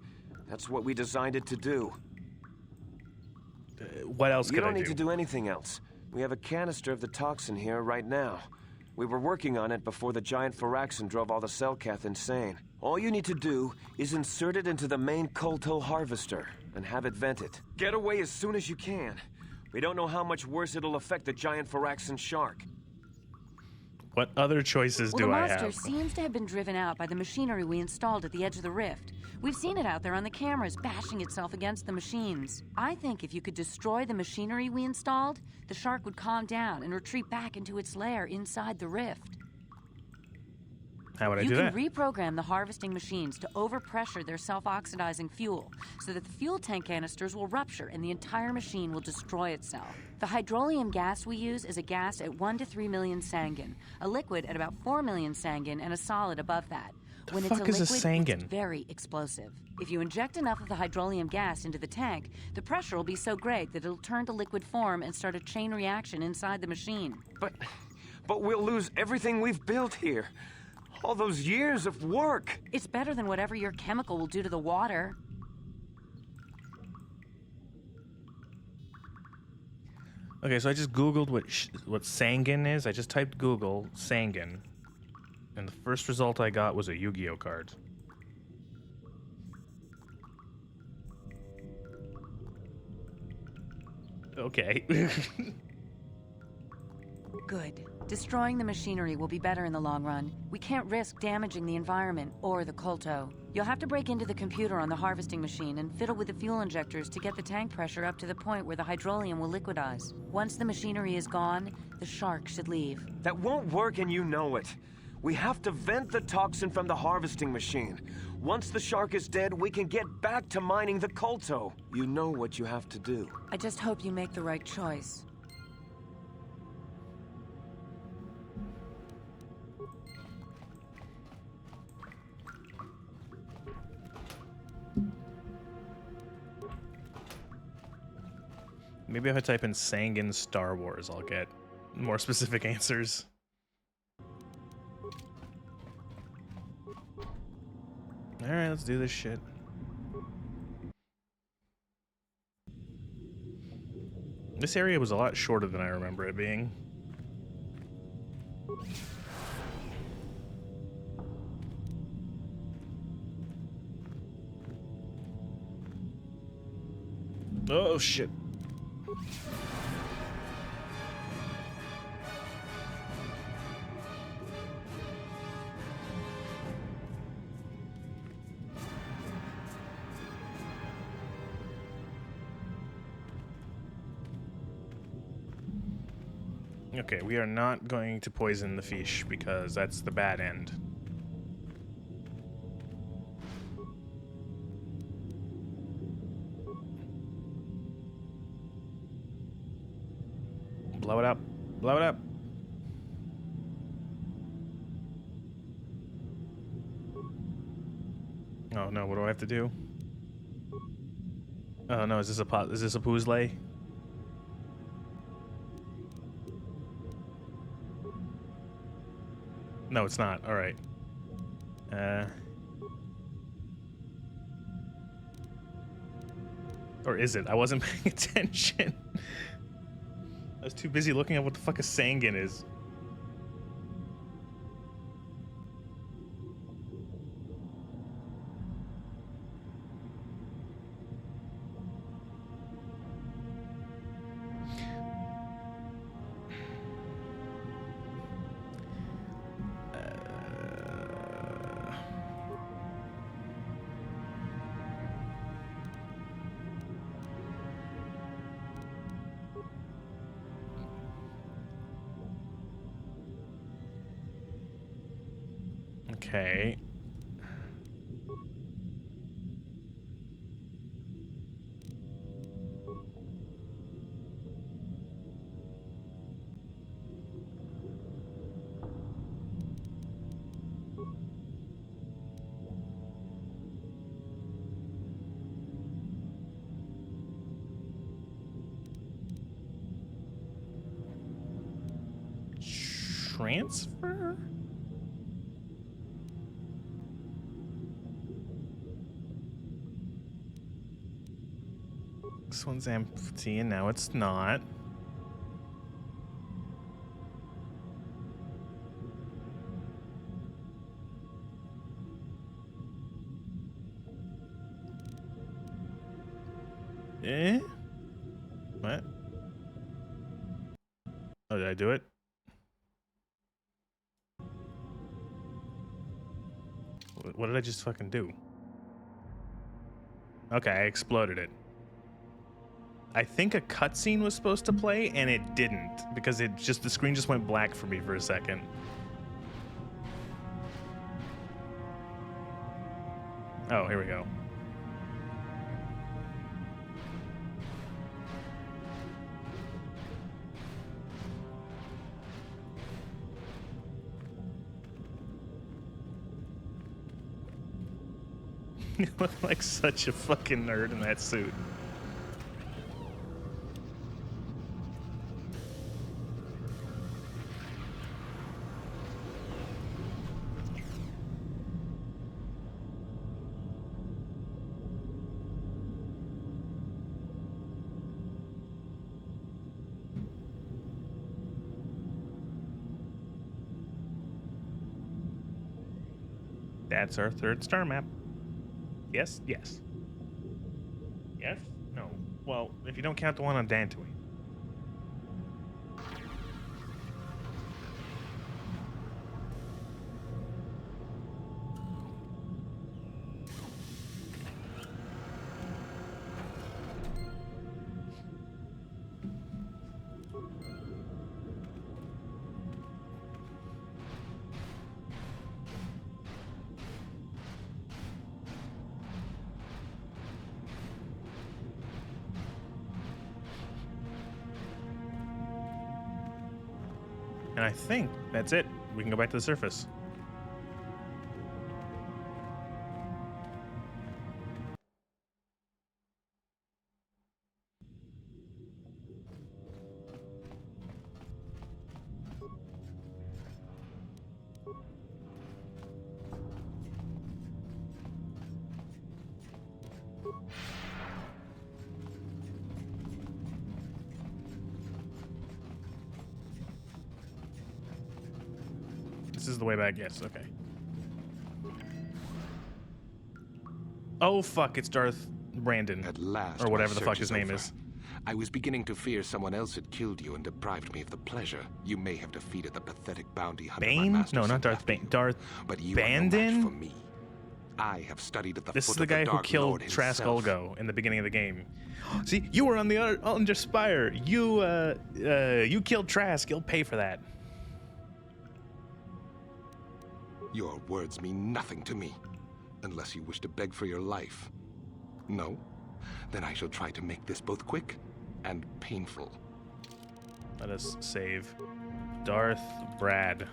Speaker 9: That's what we designed it to do.
Speaker 1: What else could I do?
Speaker 9: You don't need to do anything else. We have a canister of the toxin here right now. We were working on it before the giant Firaxan drove all the Cellcath insane. All you need to do is insert it into the main Kolto harvester and have it vented. Get away as soon as you can. We don't know how much worse it'll affect the giant Firaxan shark.
Speaker 1: What other choices do I
Speaker 6: have? The monster
Speaker 1: have?
Speaker 6: seems to have been driven out by the machinery we installed at the edge of the rift. We've seen it out there on the cameras, bashing itself against the machines. I think if you could destroy the machinery we installed, the shark would calm down and retreat back into its lair inside the rift.
Speaker 1: How would I do that?
Speaker 6: You can reprogram the harvesting machines to overpressure their self-oxidizing fuel so that the fuel tank canisters will rupture and the entire machine will destroy itself. The hydrolium gas we use is a gas at 1 to 3 million sangin, a liquid at about 4 million sangin, and a solid above that. When
Speaker 1: fuck
Speaker 6: it's
Speaker 1: is a
Speaker 6: liquid,
Speaker 1: Sangan?
Speaker 6: it's very explosive. If you inject enough of the hydrolium gas into the tank, the pressure will be so great that it'll turn to liquid form and start a chain reaction inside the machine.
Speaker 9: But we'll lose everything we've built here. All those years of work.
Speaker 6: It's better than whatever your chemical will do to the water.
Speaker 1: Okay, so I just Googled what Sangan is. I just typed Google Sangan, and the first result I got was a Yu-Gi-Oh card. Okay.
Speaker 6: Good. Destroying the machinery will be better in the long run. We can't risk damaging the environment or the Kolto. You'll have to break into the computer on the harvesting machine and fiddle with the fuel injectors to get the tank pressure up to the point where the hydrolium will liquidize. Once the machinery is gone, the shark should leave.
Speaker 9: That won't work and you know it. We have to vent the toxin from the harvesting machine. Once the shark is dead, we can get back to mining the Kolto. You know what you have to do.
Speaker 6: I just hope you make the right choice.
Speaker 1: Maybe if I type in Sangan Star Wars, I'll get more specific answers. Alright, let's do this shit. This area was a lot shorter than I remember it being. Oh shit. Okay, we are not going to poison the fish because that's the bad end. Blow it up. Blow it up. Oh no, what do I have to do? Oh no, is this a puzzle? No, it's not. All right. Or is it? I wasn't paying attention. I was too busy looking at what the fuck a Sangan is. Okay. Transfer? This one's empty and now it's not. Eh? What? Oh, did I do it? What did I just fucking do? Okay, I exploded it. I think a cutscene was supposed to play, and it didn't, because the screen just went black for me for a second. Oh, here we go. You look like such a fucking nerd in that suit. That's our third star map. Yes, yes. Yes? No. Well, if you don't count the one on Dantooine. And I think that's it. We can go back to the surface. This is the way back, yes, okay. Oh fuck, it's Darth Brandon.
Speaker 11: At last,
Speaker 1: or whatever
Speaker 11: my
Speaker 1: the fuck
Speaker 11: search
Speaker 1: his
Speaker 11: is
Speaker 1: name
Speaker 11: over.
Speaker 1: is.
Speaker 11: I was beginning to fear someone else had killed you and deprived me of the pleasure. You may have defeated the pathetic bounty hunter my
Speaker 1: Bane?
Speaker 11: masters
Speaker 1: No, not
Speaker 11: had
Speaker 1: Darth
Speaker 11: left you,
Speaker 1: Bane. Darth
Speaker 11: but you
Speaker 1: Bandon?
Speaker 11: are no match for me. I have studied at the
Speaker 1: This
Speaker 11: foot
Speaker 1: is the
Speaker 11: of
Speaker 1: guy
Speaker 11: the
Speaker 1: who
Speaker 11: Dark
Speaker 1: killed
Speaker 11: Lord
Speaker 1: Trask
Speaker 11: himself.
Speaker 1: Ulgo in the beginning of the game. See, you were on the Under Spire. You killed Trask. You'll pay for that.
Speaker 11: Your words mean nothing to me, unless you wish to beg for your life. No? Then I shall try to make this both quick and painful.
Speaker 1: Let us save Darth Brad.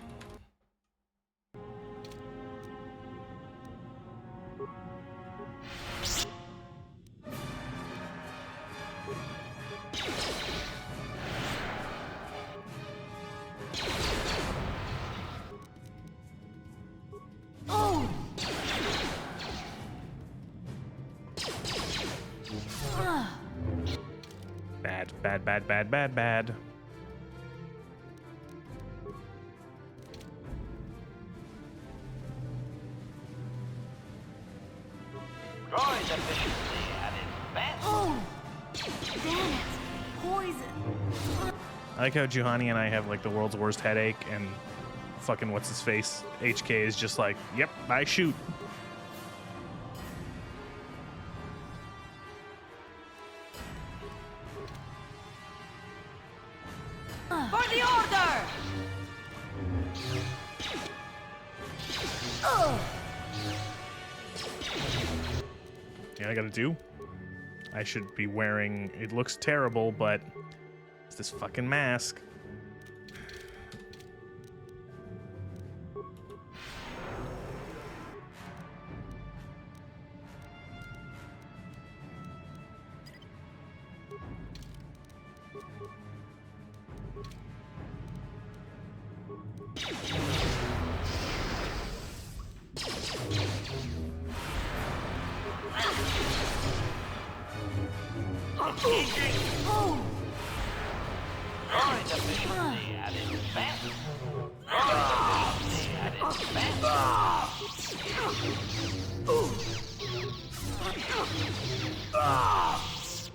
Speaker 4: Oh!
Speaker 1: Bad, bad, bad, bad, bad, bad.
Speaker 3: Droid efficiency at its best.
Speaker 4: Oh! Damn it! Poison!
Speaker 1: I like how Juhani and I have like the world's worst headache, and fucking what's his face HK is just like, yep, I shoot.
Speaker 6: For the order!
Speaker 1: You know what I gotta do? I should be wearing, it looks terrible, but it's this fucking mask.
Speaker 3: Droid efficiency at its best. Droid efficiency at its best.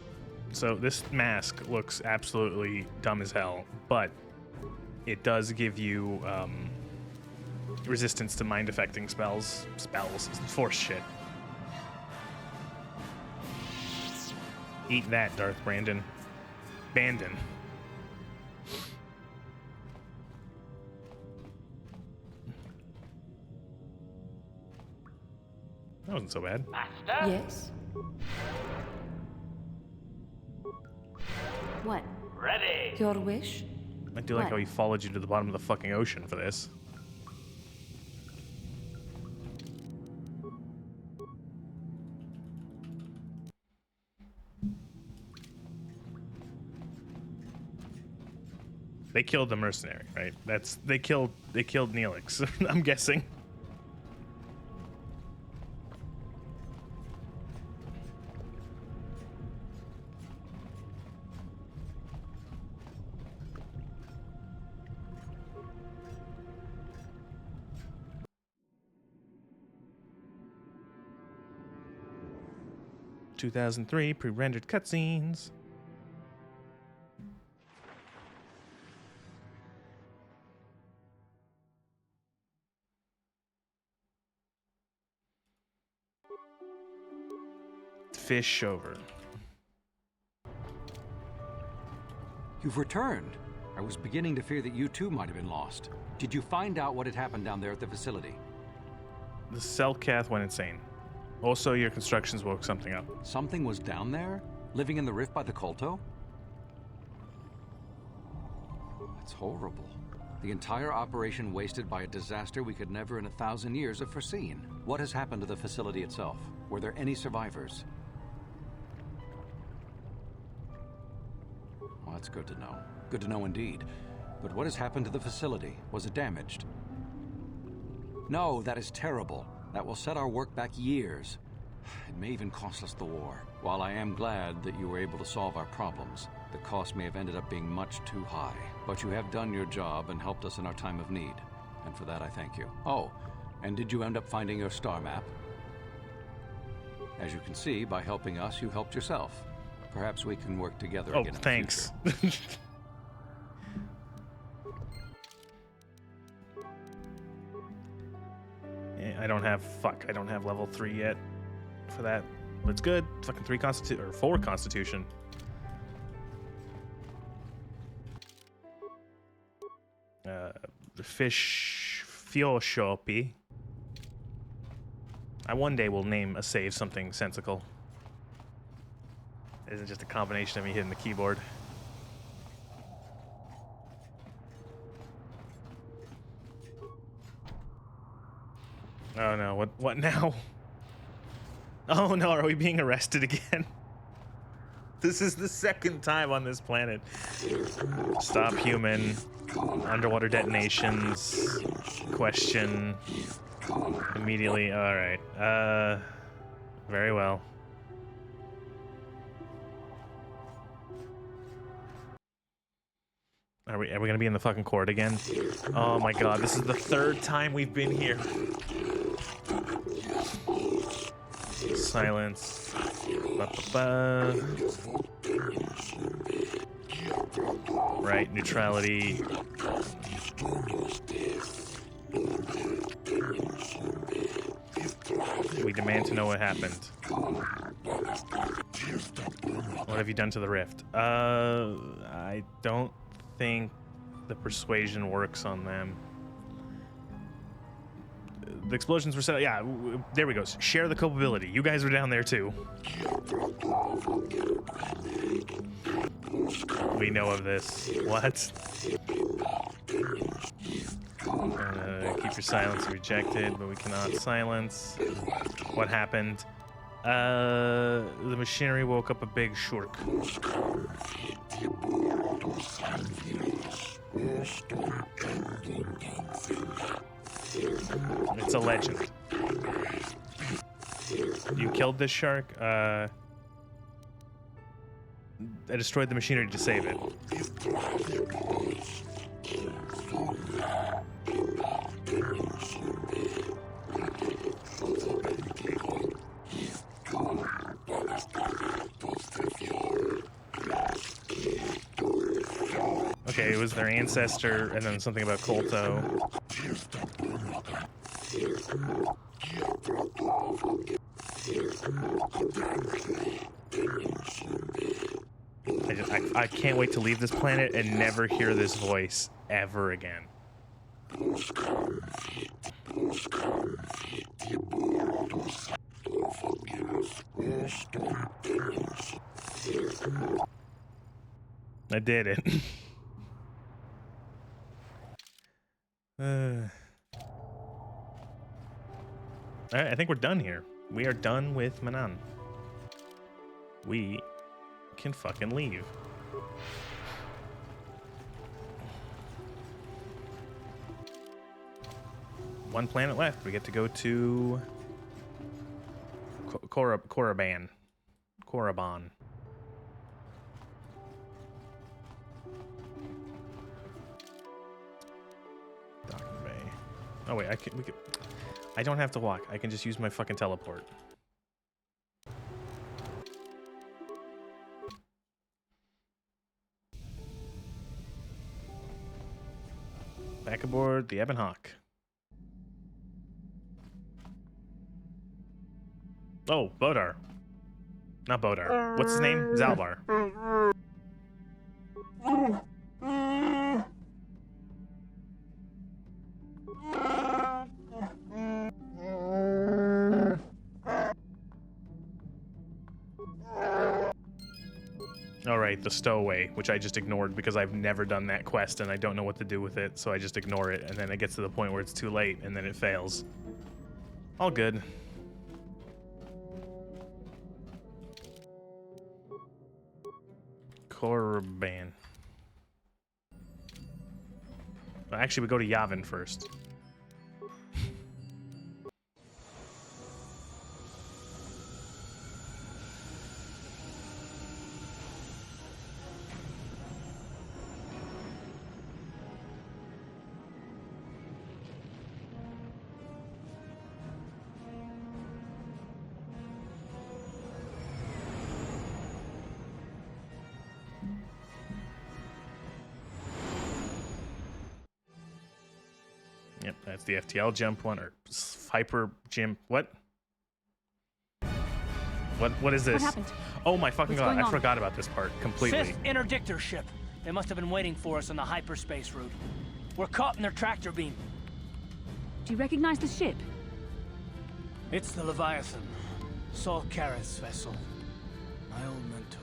Speaker 1: So this mask looks absolutely dumb as hell, but it does give you resistance to mind affecting spells, force shit. Eat that, Darth Brandon. Bandon. That wasn't so bad.
Speaker 3: Master?
Speaker 4: Yes? What?
Speaker 3: Ready.
Speaker 4: Your wish?
Speaker 1: I do like
Speaker 4: What?
Speaker 1: how he followed you to the bottom of the fucking ocean for this. They killed the mercenary, right? They killed Neelix, I'm guessing. (2003) pre-rendered cutscenes. Fish over.
Speaker 2: You've returned. I was beginning to fear that you too might have been lost. Did you find out what had happened down there at the facility?
Speaker 1: The Selkath went insane. Also, your constructions woke something up.
Speaker 2: Something was down there? Living in the rift by the Kolto? That's horrible. The entire operation wasted by a disaster we could never in 1,000 years have foreseen. What has happened to the facility itself? Were there any survivors? Well, that's good to know. Good to know indeed. But what has happened to the facility? Was it damaged? No, that is terrible. That will set our work back years. It may even cost us the war. While I am glad that you were able to solve our problems, the cost may have ended up being much too high. But you have done your job and helped us in our time of need. And for that, I thank you. Oh, and did you end up finding your star map? As you can see, by helping us, you helped yourself. Perhaps we can work together again in the
Speaker 1: thanks.
Speaker 2: future.
Speaker 1: I don't have level 3 yet for that. But it's good. Fucking 3 constitution or 4 constitution. The fish Fioshopi. I one day will name a save something sensical. It isn't just a combination of me hitting the keyboard. Oh no, what now? Oh no, are we being arrested again? This is the second time on this planet. Stop human. Underwater detonations. Question. Immediately. Alright. Very well. Are we gonna be in the fucking court again? Oh my god, this is the 3rd time we've been here. Silence. Ba-ba-ba. Right, neutrality. We demand to know what happened. What have you done to the rift? I don't think the persuasion works on them. The explosions were set. Yeah, there we go. Share the culpability. You guys were down there too. We know of this. What? Keep your silence rejected, but we cannot silence. What happened? The machinery woke up a big shurk. It's a legend. You killed this shark. I destroyed the machinery to save it. Okay, it was their ancestor, and then something about Kolto. I can't wait to leave this planet and never hear this voice ever again. I did it. Alright, I think we're done here. We are done with Manan. We can fucking leave. One planet left. We get to go to Korriban. Docking bay. Oh wait, I don't have to walk. I can just use my fucking teleport. Back aboard the Ebon Hawk. Oh, Bodar. Not Bodar. What's his name? Zaalbar. Alright, the stowaway, which I just ignored because I've never done that quest and I don't know what to do with it, so I just ignore it, and then it gets to the point where it's too late, and then it fails. All good. Korriban. Well, actually, we go to Yavin first. Yep, that's the FTL jump one, or hyper jump. What is this?
Speaker 12: What happened?
Speaker 1: Oh my fucking
Speaker 12: What's
Speaker 1: god,
Speaker 12: going
Speaker 1: I
Speaker 12: on?
Speaker 1: forgot about this part completely.
Speaker 12: Sith interdictor ship. They must have been waiting for us on the hyperspace route. We're caught in their tractor beam.
Speaker 13: Do you recognize the ship?
Speaker 12: It's the Leviathan. Saul Kareth's vessel. My old mentor.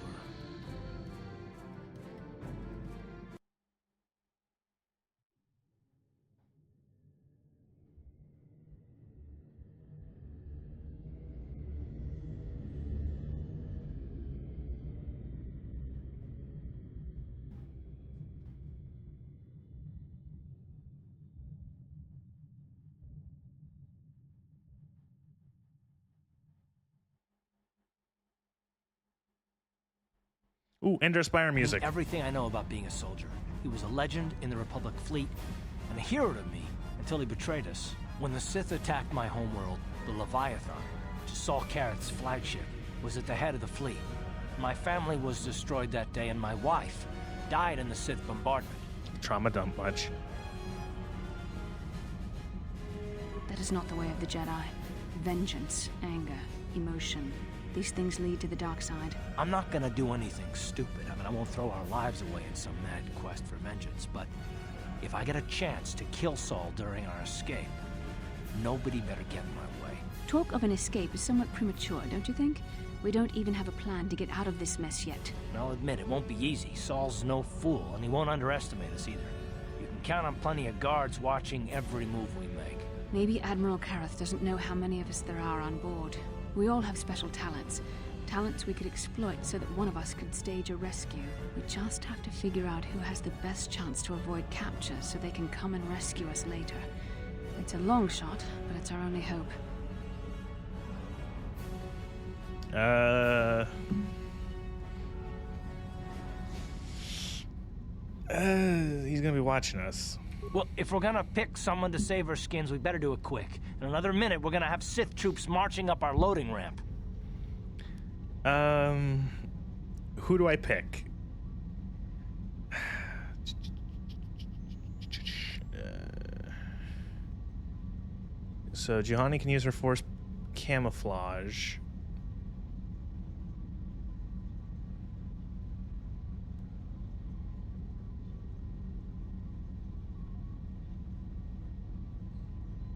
Speaker 1: Ooh, Ender Spire music.
Speaker 12: Everything I know about being a soldier. He was a legend in the Republic fleet, and a hero to me until he betrayed us. When the Sith attacked my homeworld, the Leviathan, which is Saul Kareth's flagship, was at the head of the fleet. My family was destroyed that day, and my wife died in the Sith bombardment.
Speaker 1: Trauma dump much.
Speaker 13: That is not the way of the Jedi. Vengeance, anger, emotion. These things lead to the dark side.
Speaker 12: I'm not gonna do anything stupid. I mean, I won't throw our lives away in some mad quest for vengeance, but if I get a chance to kill Saul during our escape, nobody better get in my way.
Speaker 13: Talk of an escape is somewhat premature, don't you think? We don't even have a plan to get out of this mess yet.
Speaker 12: I'll admit, it won't be easy. Saul's no fool, and he won't underestimate us either. You can count on plenty of guards watching every move we make.
Speaker 13: Maybe Admiral Kareth doesn't know how many of us there are on board. We all have special talents. Talents we could exploit so that one of us could stage a rescue. We just have to figure out who has the best chance to avoid capture so they can come and rescue us later. It's a long shot, but it's our only hope.
Speaker 1: He's gonna be watching us.
Speaker 12: Well, if we're gonna pick someone to save our skins, we better do it quick. In another minute, we're gonna have Sith troops marching up our loading ramp.
Speaker 1: Who do I pick? So Juhani can use her force camouflage.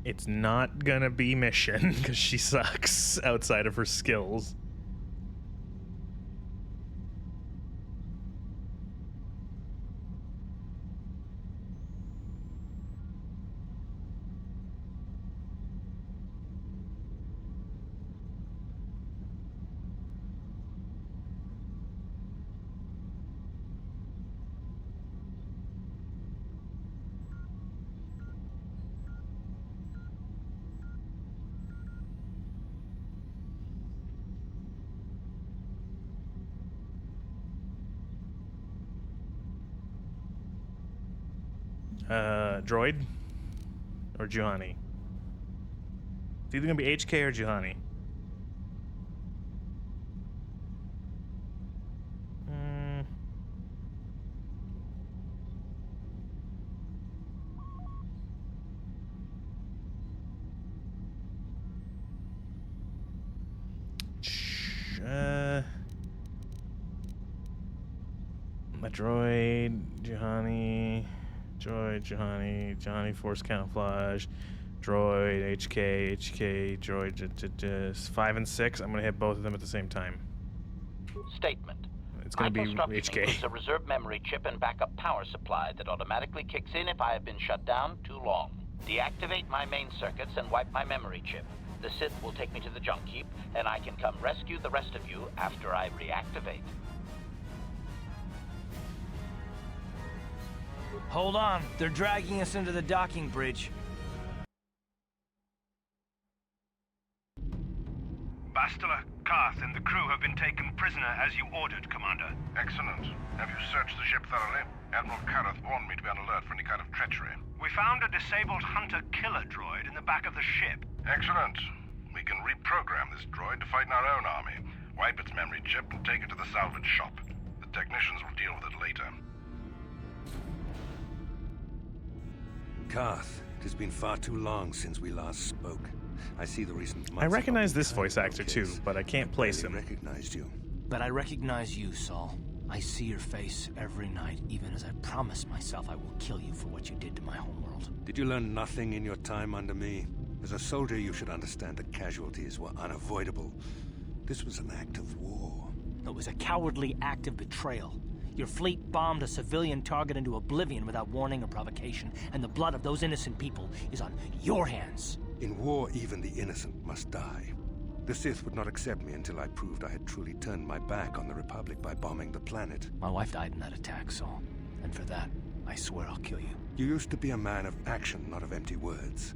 Speaker 1: It's not gonna be Mission because she sucks outside of her skills. Droid or Juhani? It's either gonna be HK or Juhani. My droid, Juhani, Juhani, force camouflage, droid, HK, droid, 5 and 6. I'm gonna hit both of them at the same time.
Speaker 3: Statement.
Speaker 1: It's gonna be HK.
Speaker 3: Includes a reserve memory chip and backup power supply that automatically kicks in if I have been shut down too long. Deactivate my main circuits and wipe my memory chip. The Sith will take me to the junk heap, and I can come rescue the rest of you after I reactivate.
Speaker 12: Hold on, they're dragging us into the docking bridge.
Speaker 14: Bastila, Karth, and the crew have been taken prisoner as you ordered, Commander.
Speaker 7: Excellent. Have you searched the ship thoroughly? Admiral Karth warned me to be on alert for any kind of treachery.
Speaker 14: We found a disabled hunter-killer droid in the back of the ship.
Speaker 7: Excellent. We can reprogram this droid to fight in our own army, wipe its memory chip, and take it to the salvage shop. The technicians will deal with it later.
Speaker 15: Karth, it has been far too long since we last spoke. I see the recent
Speaker 1: I recognize this voice actor too, but I can't place him.
Speaker 15: Recognized you.
Speaker 12: But I recognize you, Saul. I see your face every night, even as I promised myself I will kill you for what you did to my homeworld.
Speaker 15: Did you learn nothing in your time under me? As a soldier, you should understand that casualties were unavoidable. This was an act of war.
Speaker 12: It was a cowardly act of betrayal. Your fleet bombed a civilian target into oblivion without warning or provocation, and the blood of those innocent people is on your hands.
Speaker 15: In war, even the innocent must die. The Sith would not accept me until I proved I had truly turned my back on the Republic by bombing the planet.
Speaker 12: My wife died in that attack, Saul. And for that, I swear I'll kill you.
Speaker 15: You used to be a man of action, not of empty words.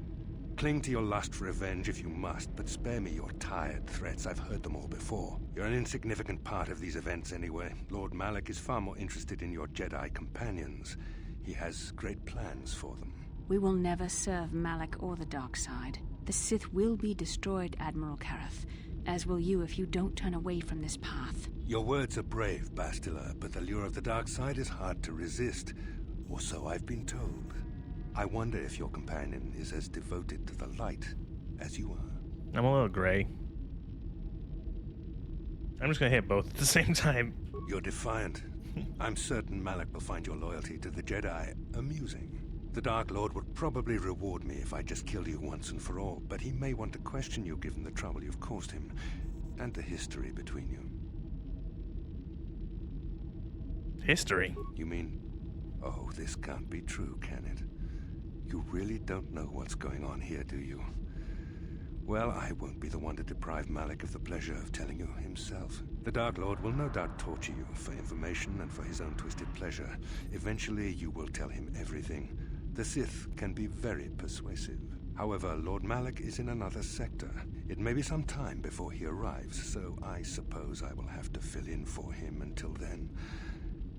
Speaker 15: Cling to your lust for revenge if you must, but spare me your tired threats. I've heard them all before. You're an insignificant part of these events anyway. Lord Malak is far more interested in your Jedi companions. He has great plans for them.
Speaker 13: We will never serve Malak or the dark side. The Sith will be destroyed, Admiral Karth, as will you if you don't turn away from this path.
Speaker 15: Your words are brave, Bastila, but the lure of the dark side is hard to resist. Or so I've been told. I wonder if your companion is as devoted to the light as you are.
Speaker 1: I'm a little gray. I'm just gonna hit both at the same time.
Speaker 15: You're defiant. I'm certain Malak will find your loyalty to the Jedi amusing. The Dark Lord would probably reward me if I just killed you once and for all, but he may want to question you given the trouble you've caused him, and the history between you.
Speaker 1: History?
Speaker 15: You mean, oh, this can't be true, can it? You really don't know what's going on here, do you? Well, I won't be the one to deprive Malak of the pleasure of telling you himself. The Dark Lord will no doubt torture you for information and for his own twisted pleasure. Eventually, you will tell him everything. The Sith can be very persuasive. However, Lord Malak is in another sector. It may be some time before he arrives, so I suppose I will have to fill in for him until then.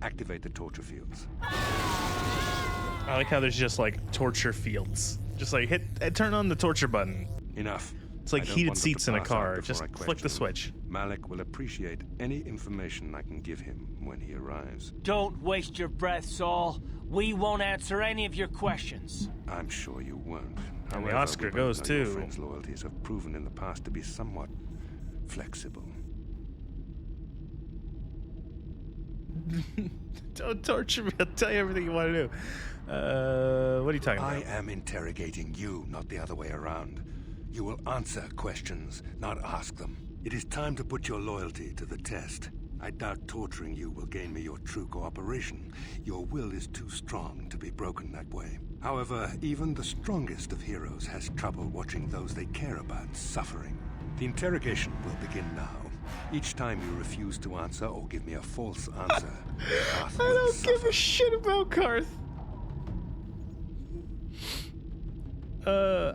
Speaker 15: Activate the torture fields.
Speaker 1: I like how there's just like torture fields. Just like turn on the torture button.
Speaker 15: Enough.
Speaker 1: It's like heated seats in a car. Just flick the switch.
Speaker 15: Malak will appreciate any information I can give him when he arrives.
Speaker 12: Don't waste your breath, Saul. We won't answer any of your questions.
Speaker 15: I'm sure you won't.
Speaker 1: And the Oscar goes too.
Speaker 15: Your friends' loyalties have proven in the past to be somewhat flexible.
Speaker 1: Don't torture me. I'll tell you everything you want to do. What are you talking about?
Speaker 15: I am interrogating you, not the other way around. You will answer questions, not ask them. It is time to put your loyalty to the test. I doubt torturing you will gain me your true cooperation. Your will is too strong to be broken that way. However, even the strongest of heroes has trouble watching those they care about suffering. The interrogation will begin now. Each time you refuse to answer or give me a false answer, I
Speaker 1: don't give a shit about Karth.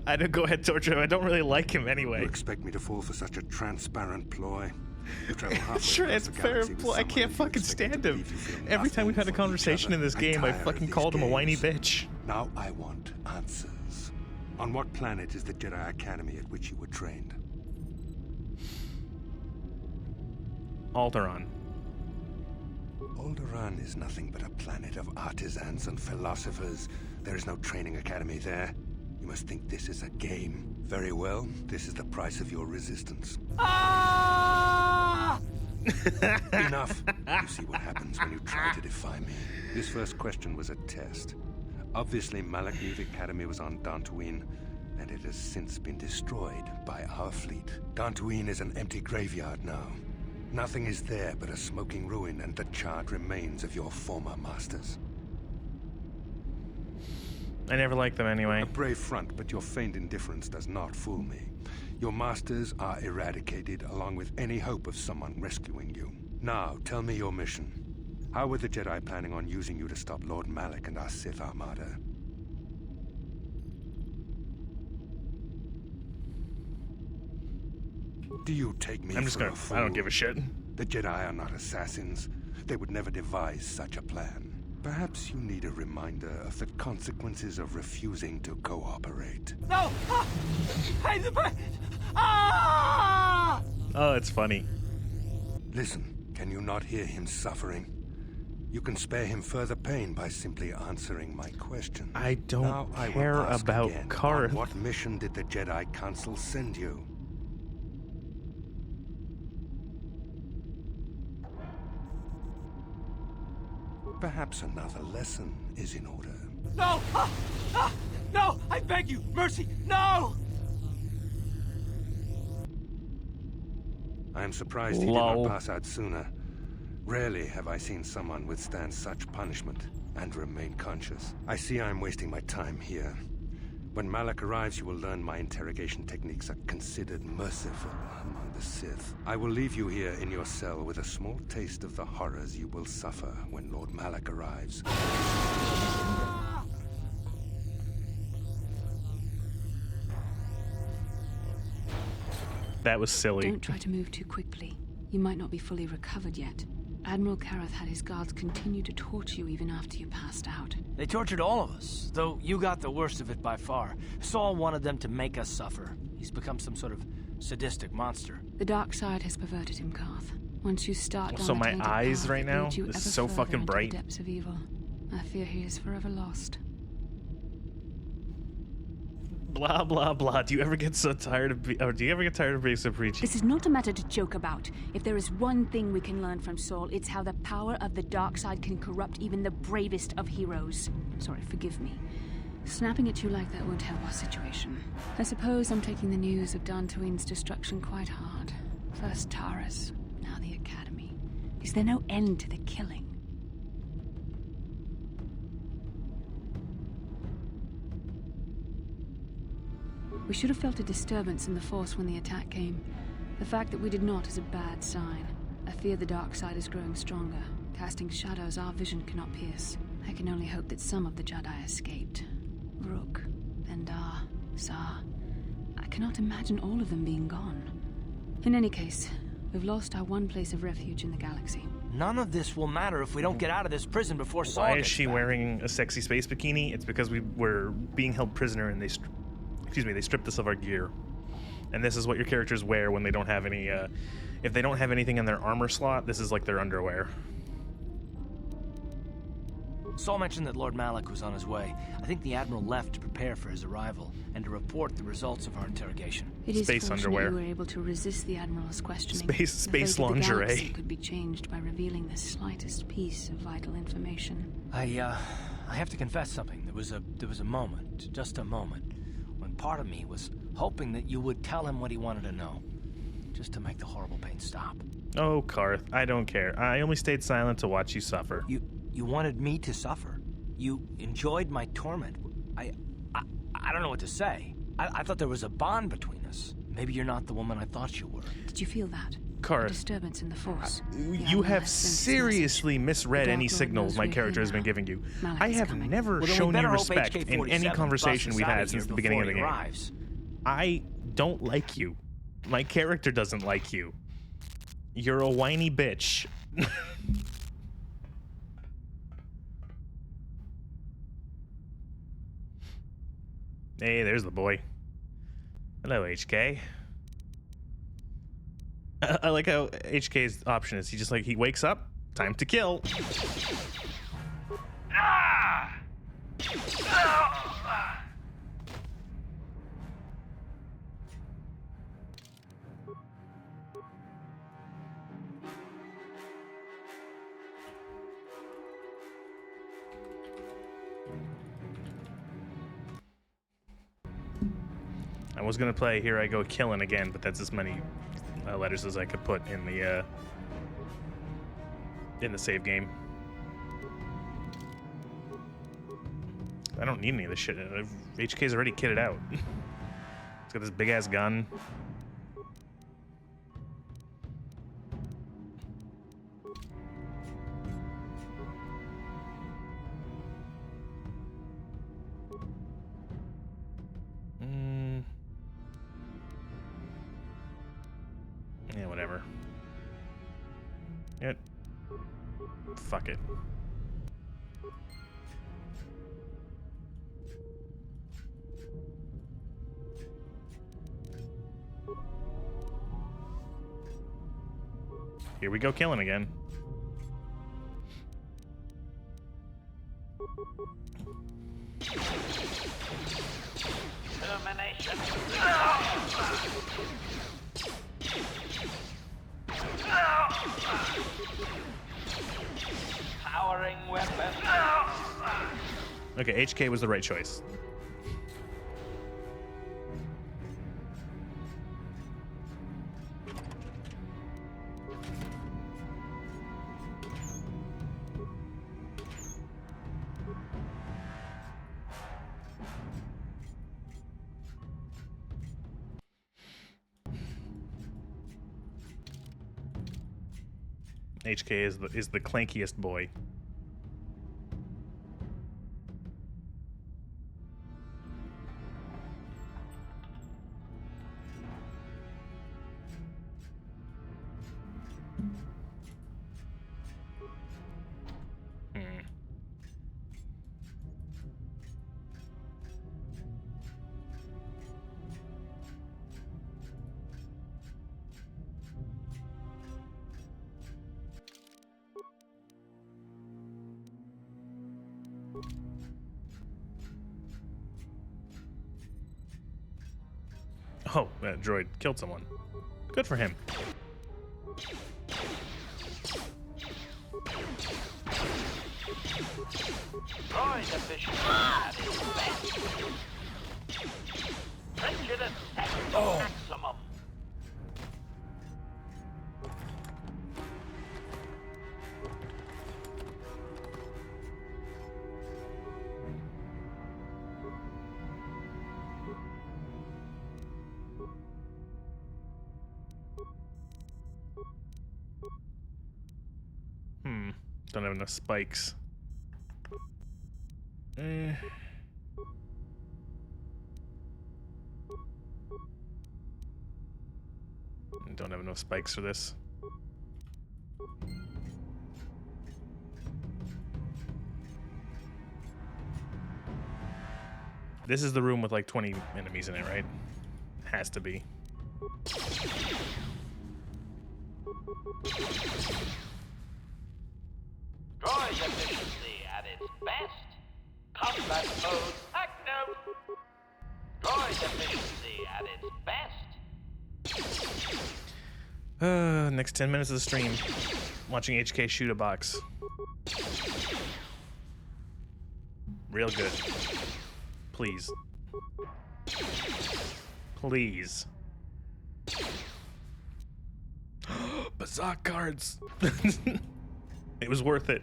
Speaker 15: I
Speaker 1: don't go ahead torture him. I don't really like him anyway.
Speaker 15: You expect me to fall for such a transparent ploy? You travel halfway
Speaker 1: Sure,
Speaker 15: across
Speaker 1: it's
Speaker 15: the
Speaker 1: fair.
Speaker 15: galaxy with
Speaker 1: I
Speaker 15: someone
Speaker 1: can't
Speaker 15: who you
Speaker 1: fucking
Speaker 15: expected
Speaker 1: stand
Speaker 15: to
Speaker 1: him.
Speaker 15: believe you feel
Speaker 1: Every time we've had a
Speaker 15: nothing for each
Speaker 1: conversation
Speaker 15: other.
Speaker 1: in this
Speaker 15: I'm
Speaker 1: game, I
Speaker 15: tired of
Speaker 1: fucking
Speaker 15: these
Speaker 1: called him a whiny
Speaker 15: games.
Speaker 1: bitch.
Speaker 15: Now I want answers. On what planet is the Jedi Academy at which you were trained?
Speaker 1: Alderaan.
Speaker 15: Alderaan is nothing but a planet of artisans and philosophers. There is no training academy there. You must think this is a game. Very well, this is the price of your resistance. Enough. You see what happens when you try to defy me. This first question was a test. Obviously, Malak knew the academy was on Dantooine, and it has since been destroyed by our fleet. Dantooine is an empty graveyard now. Nothing is there but a smoking ruin and the charred remains of your former masters.
Speaker 1: I never liked them anyway.
Speaker 15: A brave front, but your feigned indifference does not fool me. Your masters are eradicated, along with any hope of someone rescuing you. Now, tell me your mission. How were the Jedi planning on using you to stop Lord Malak and our Sith Armada? Do you take me
Speaker 1: I'm just
Speaker 15: for
Speaker 1: gonna.
Speaker 15: a fool?
Speaker 1: I don't give a shit.
Speaker 15: The Jedi are not assassins. They would never devise such a plan. Perhaps you need a reminder of the consequences of refusing to cooperate.
Speaker 12: No! Hey, Ah!
Speaker 1: Oh, it's funny.
Speaker 15: Listen, can you not hear him suffering? You can spare him further pain by simply answering my question.
Speaker 1: I don't
Speaker 15: now,
Speaker 1: care
Speaker 15: I will ask
Speaker 1: about
Speaker 15: again,
Speaker 1: Karth.
Speaker 15: on what mission did the Jedi Council send you? Perhaps another lesson is in order.
Speaker 12: No! No! I beg you! Mercy! No!
Speaker 15: I am surprised he did
Speaker 1: Lol.
Speaker 15: not pass out sooner. Rarely have I seen someone withstand such punishment and remain conscious. I see I am wasting my time here. When Malak arrives, you will learn my interrogation techniques are considered merciful among the Sith. I will leave you here in your cell with a small taste of the horrors you will suffer when Lord Malak arrives.
Speaker 1: That was silly.
Speaker 13: Don't try to move too quickly. You might not be fully recovered yet. Admiral Karth had his guards continue to torture you even after you passed out.
Speaker 12: They tortured all of us, though you got the worst of it by far. Saul wanted them to make us suffer. He's become some sort of sadistic monster.
Speaker 13: The dark side has perverted him, Karth. Once you start down
Speaker 1: So
Speaker 13: the
Speaker 1: my
Speaker 13: tainted
Speaker 1: eyes
Speaker 13: path,
Speaker 1: right
Speaker 13: it
Speaker 1: now
Speaker 13: leads you
Speaker 1: is
Speaker 13: ever
Speaker 1: so
Speaker 13: further
Speaker 1: fucking
Speaker 13: into
Speaker 1: bright.
Speaker 13: the depths of evil. I fear he is forever lost.
Speaker 1: Blah blah blah. Do you ever get so tired of do you ever get tired of being so preachy?
Speaker 13: This is not a matter to joke about. If there is one thing we can learn from Saul, it's how the power of the dark side can corrupt even the bravest of heroes. Sorry, forgive me. Snapping at you like that won't help our situation. I suppose I'm taking the news of Dantooine's destruction quite hard. First Taras, now the Academy. Is there no end to the killing? We should have felt a disturbance in the Force when the attack came. The fact that we did not is a bad sign. I fear the dark side is growing stronger, casting shadows our vision cannot pierce. I can only hope that some of the Jedi escaped. Rook, Bendar, Zar. I cannot imagine all of them being gone. In any case, we've lost our one place of refuge in the galaxy.
Speaker 12: None of this will matter if we don't get out of this prison before Saul
Speaker 1: Why is
Speaker 12: gets
Speaker 1: she
Speaker 12: back.
Speaker 1: wearing a sexy space bikini? It's because we were being held prisoner and they stripped us of our gear. And this is what your characters wear when they don't have any, if they don't have anything in their armor slot, this is like their underwear.
Speaker 12: Saul mentioned that Lord Malak was on his way. I think the Admiral left to prepare for his arrival and to report the results of our interrogation.
Speaker 13: It is
Speaker 1: Space
Speaker 13: fortunate
Speaker 1: underwear.
Speaker 13: you were able to resist the Admiral's questioning.
Speaker 1: Space
Speaker 13: The fate of the
Speaker 1: lingerie.
Speaker 13: galaxy could be changed by revealing the slightest piece of vital information.
Speaker 12: I have to confess something. There was a moment, just a moment, when part of me was hoping that you would tell him what he wanted to know, just to make the horrible pain stop.
Speaker 1: Oh, Karth, I don't care. I only stayed silent to watch you suffer.
Speaker 12: You wanted me to suffer. You enjoyed my torment. I don't know what to say. I thought there was a bond between us. Maybe you're not the woman I thought you were.
Speaker 13: Did you feel that?
Speaker 1: Karth,
Speaker 13: A disturbance in the Force.
Speaker 1: you have seriously misread
Speaker 13: The
Speaker 1: any
Speaker 13: Dark Lord
Speaker 1: signals
Speaker 13: knows
Speaker 1: my
Speaker 13: we're
Speaker 1: character
Speaker 13: here
Speaker 1: has been
Speaker 13: now.
Speaker 1: giving you.
Speaker 13: Malak
Speaker 1: I
Speaker 13: is
Speaker 1: have
Speaker 13: coming.
Speaker 1: never
Speaker 12: Well, then we
Speaker 1: shown you
Speaker 12: better hope
Speaker 1: respect in
Speaker 12: HK-47
Speaker 1: any conversation
Speaker 12: busts
Speaker 1: we've
Speaker 12: us outta
Speaker 1: had since
Speaker 12: here
Speaker 1: the beginning of the
Speaker 12: before
Speaker 1: game.
Speaker 12: he arrives.
Speaker 1: I don't like you. My character doesn't like you. You're a whiny bitch. Hey, there's the boy. Hello, HK. I like how HK's option is he just like, he wakes up, time to kill.
Speaker 14: Ah! Ah!
Speaker 1: I was gonna play Here I Go Killing again, but that's as many letters as I could put in the save game. I don't need any of this shit. HK's already kitted out. It's got this big ass gun. Yeah, whatever. It. Fuck it. Here we go killing again.
Speaker 3: Termination. Powering weapon.
Speaker 1: Okay, HK was the right choice. HK is the clankiest boy. Oh, that droid killed someone. Good for him.
Speaker 3: Droid efficiency at its best. Prejudice at maximum.
Speaker 1: Don't have enough spikes. Don't have enough spikes for this. This is the room with like 20 enemies in it, right? Has to be.
Speaker 3: Droid efficiency at its best. Combat mode active. Droid efficiency at its best.
Speaker 1: Next 10 minutes of the stream, watching HK shoot a box. Real good. Please. Please. Bazaar cards. It was worth it.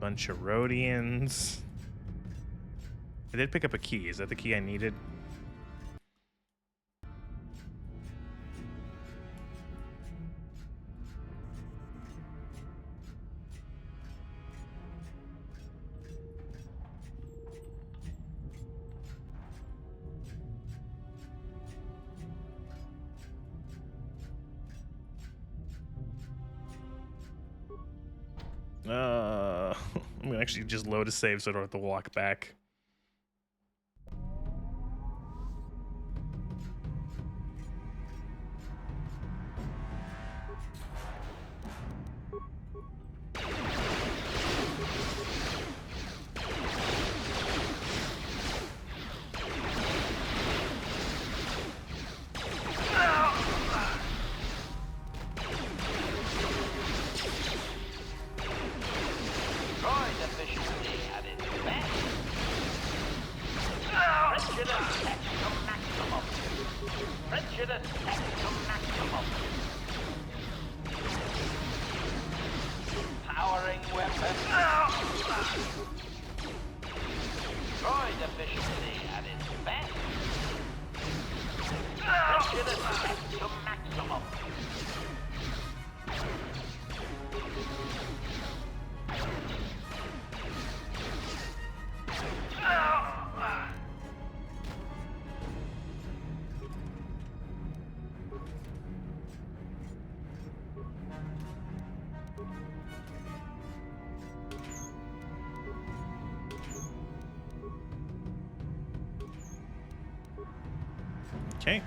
Speaker 1: Bunch of Rhodians. I did pick up a key. Is that the key I needed? I'm gonna actually just load a save so I don't have to walk back. Okay.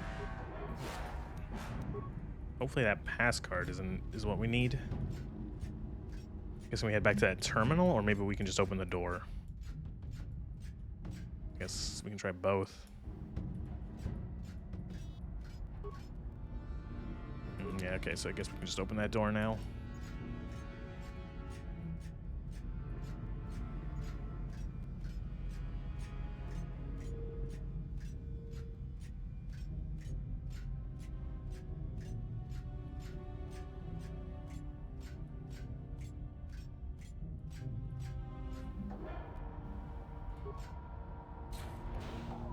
Speaker 1: Hopefully that pass card is what we need. Guess we head back to that terminal, or maybe we can just open the door. Guess we can try both. Yeah, okay, so I guess we can just open that door now.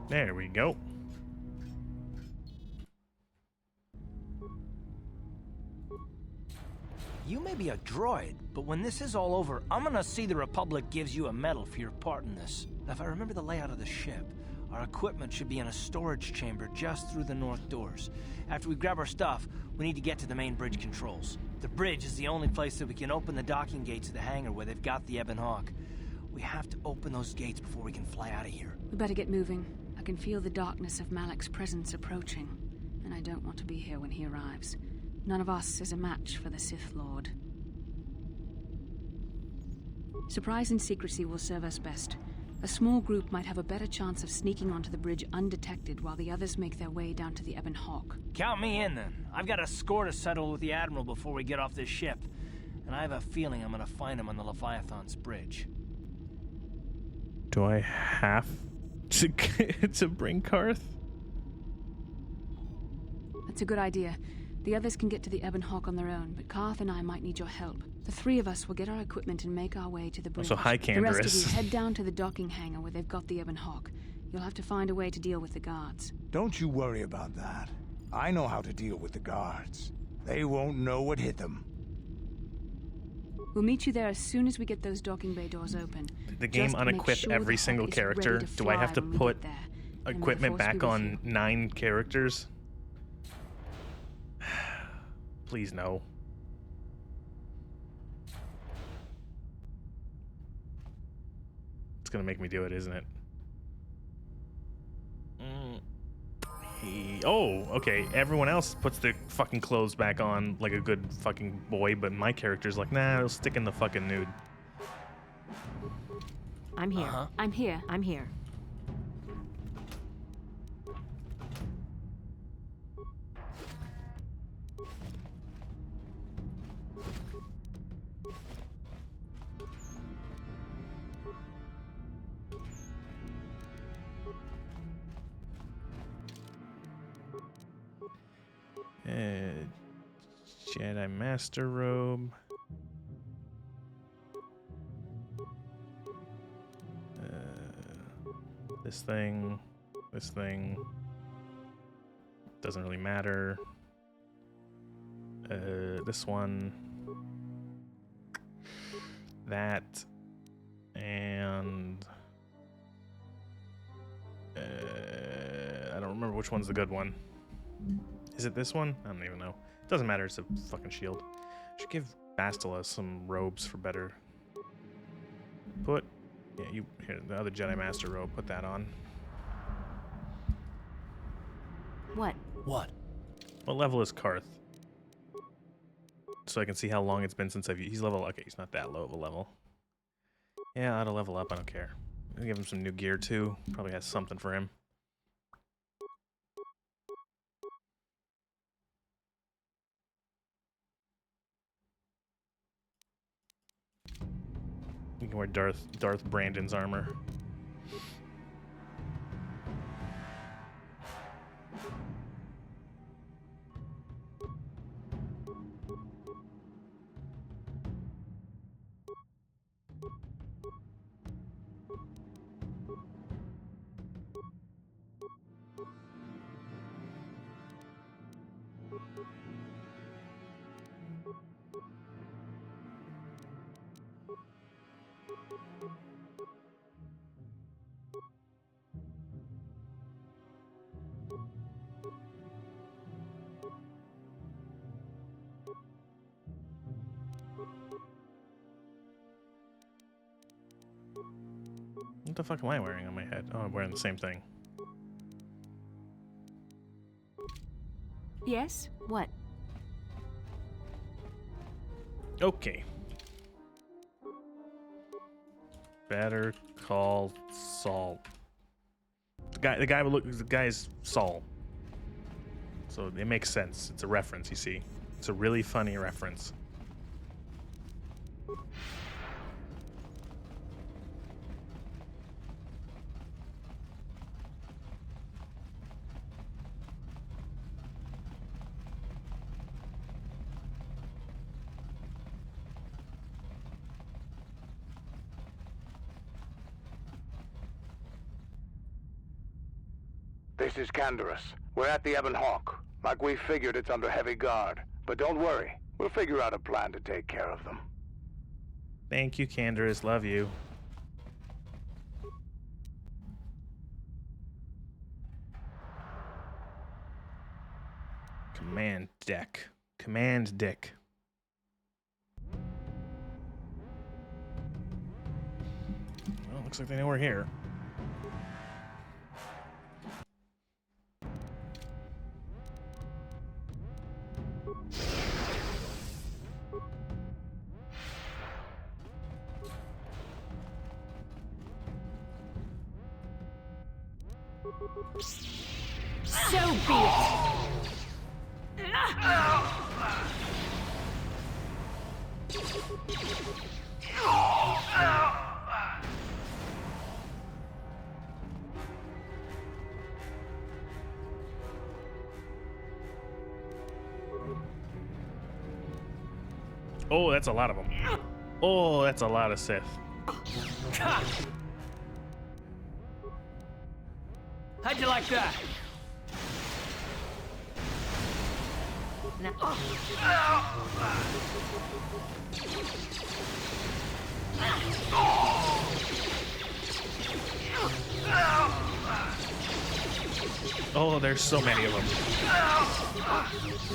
Speaker 1: There we go.
Speaker 12: You may be a droid, but when this is all over, I'm gonna see the Republic gives you a medal for your part in this. If I remember the layout of the ship, our equipment should be in a storage chamber just through the north doors. After we grab our stuff, we need to get to the main bridge controls. The bridge is the only place that we can open the docking gates of the hangar where they've got the Ebon Hawk. We have to open those gates before we can fly out of here.
Speaker 13: We better get moving. I can feel the darkness of Malik's presence approaching, and I don't want to be here when he arrives. None of us is a match for the Sith Lord. Surprise and secrecy will serve us best. A small group might have a better chance of sneaking onto the bridge undetected while the others make their way down to the Ebon Hawk.
Speaker 12: Count me in, then. I've got a score to settle with the Admiral before we get off this ship, and I have a feeling I'm gonna find him on the Leviathan's bridge.
Speaker 1: Do I have to bring Karth?
Speaker 13: That's a good idea. The others can get to the Ebon Hawk on their own, but Karth and I might need your help. The three of us will get our equipment and make our way to the bridge.
Speaker 1: So hi,
Speaker 13: The rest of
Speaker 1: Canderous.
Speaker 13: you head down to the docking hangar where they've got the Ebon Hawk. You'll have to find a way to deal with the guards.
Speaker 16: Don't you worry about that. I know how to deal with the guards. They won't know what hit them.
Speaker 13: We'll meet you there as soon as we get those docking bay doors open.
Speaker 1: Did the game
Speaker 13: Just make
Speaker 1: unequip
Speaker 13: sure
Speaker 1: every
Speaker 13: the
Speaker 1: single
Speaker 13: Hawk is ready
Speaker 1: character?
Speaker 13: to
Speaker 1: Do I have
Speaker 13: fly
Speaker 1: to
Speaker 13: when we
Speaker 1: put
Speaker 13: get there. And may the
Speaker 1: equipment
Speaker 13: Force be
Speaker 1: back
Speaker 13: with
Speaker 1: on
Speaker 13: you.
Speaker 1: 9 characters? Please no. It's gonna make me do it, isn't it? Oh, okay. Everyone else puts their fucking clothes back on like a good fucking boy, but my character's like, nah, I'll stick in the fucking nude.
Speaker 17: I'm here. I'm here. I'm here.
Speaker 1: Jedi Master Robe. This thing. Doesn't really matter. This one. That. And... I don't remember which one's the good one. Is it this one? I don't even know. Doesn't matter, it's a fucking shield. Should give Bastila some robes for better Put... Yeah, you... Here, the other Jedi Master robe. Put that on.
Speaker 17: What?
Speaker 12: What?
Speaker 1: What level is Karth? So I can see how long it's been since I've... He's level... Okay, he's not that low of a level. Yeah, I ought to level up. I don't care. I'll give him some new gear, too. Probably has something for him. You can wear Darth Brandon's armor. What the fuck am I wearing on my head? Oh, I'm wearing the same thing.
Speaker 17: Yes? What?
Speaker 1: Okay. Better call Saul. The guy is Saul. So it makes sense. It's a reference, you see. It's a really funny reference.
Speaker 18: This is Canderous. We're at the Ebon Hawk. Like we figured, it's under heavy guard. But don't worry, we'll figure out a plan to take care of them.
Speaker 1: Thank you, Canderous. Love you. Command deck. Command deck. Well, looks like they know we're here.
Speaker 17: So be it!
Speaker 1: Oh, that's a lot of them. Oh, that's a lot of Sith.
Speaker 12: How'd you like that?
Speaker 17: Now.
Speaker 1: Oh, there's so many of them.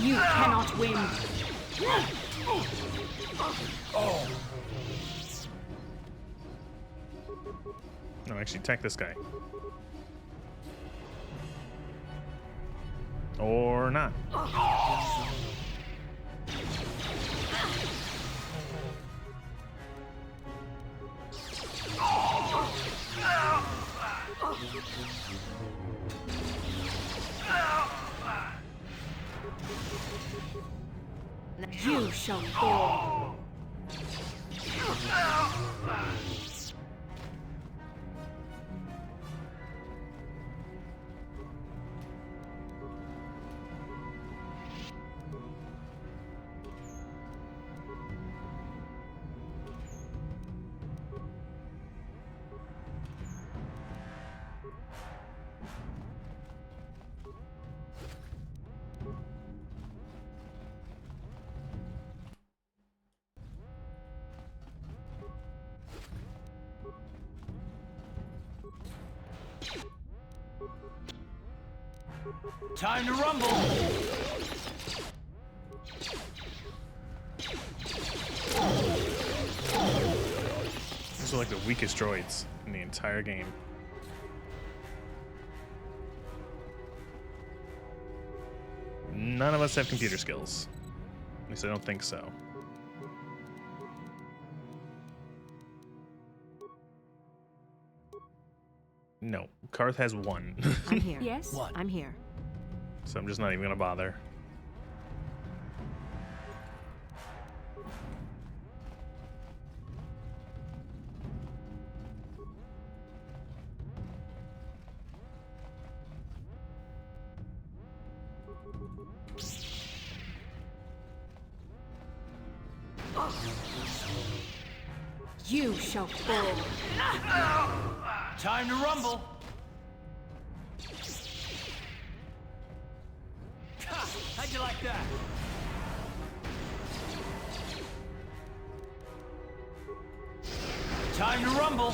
Speaker 17: You cannot win.
Speaker 1: Oh. No, actually, attack this guy. Or not.
Speaker 17: You shall fall.
Speaker 12: Time to rumble!
Speaker 1: Those are like the weakest droids in the entire game. None of us have computer skills. At least I don't think so. No, Karth has one.
Speaker 17: I'm here. Yes? What? I'm here.
Speaker 1: So I'm just not even gonna bother.
Speaker 17: You shall fall.
Speaker 12: Time to rumble. How'd you like that? Time to rumble.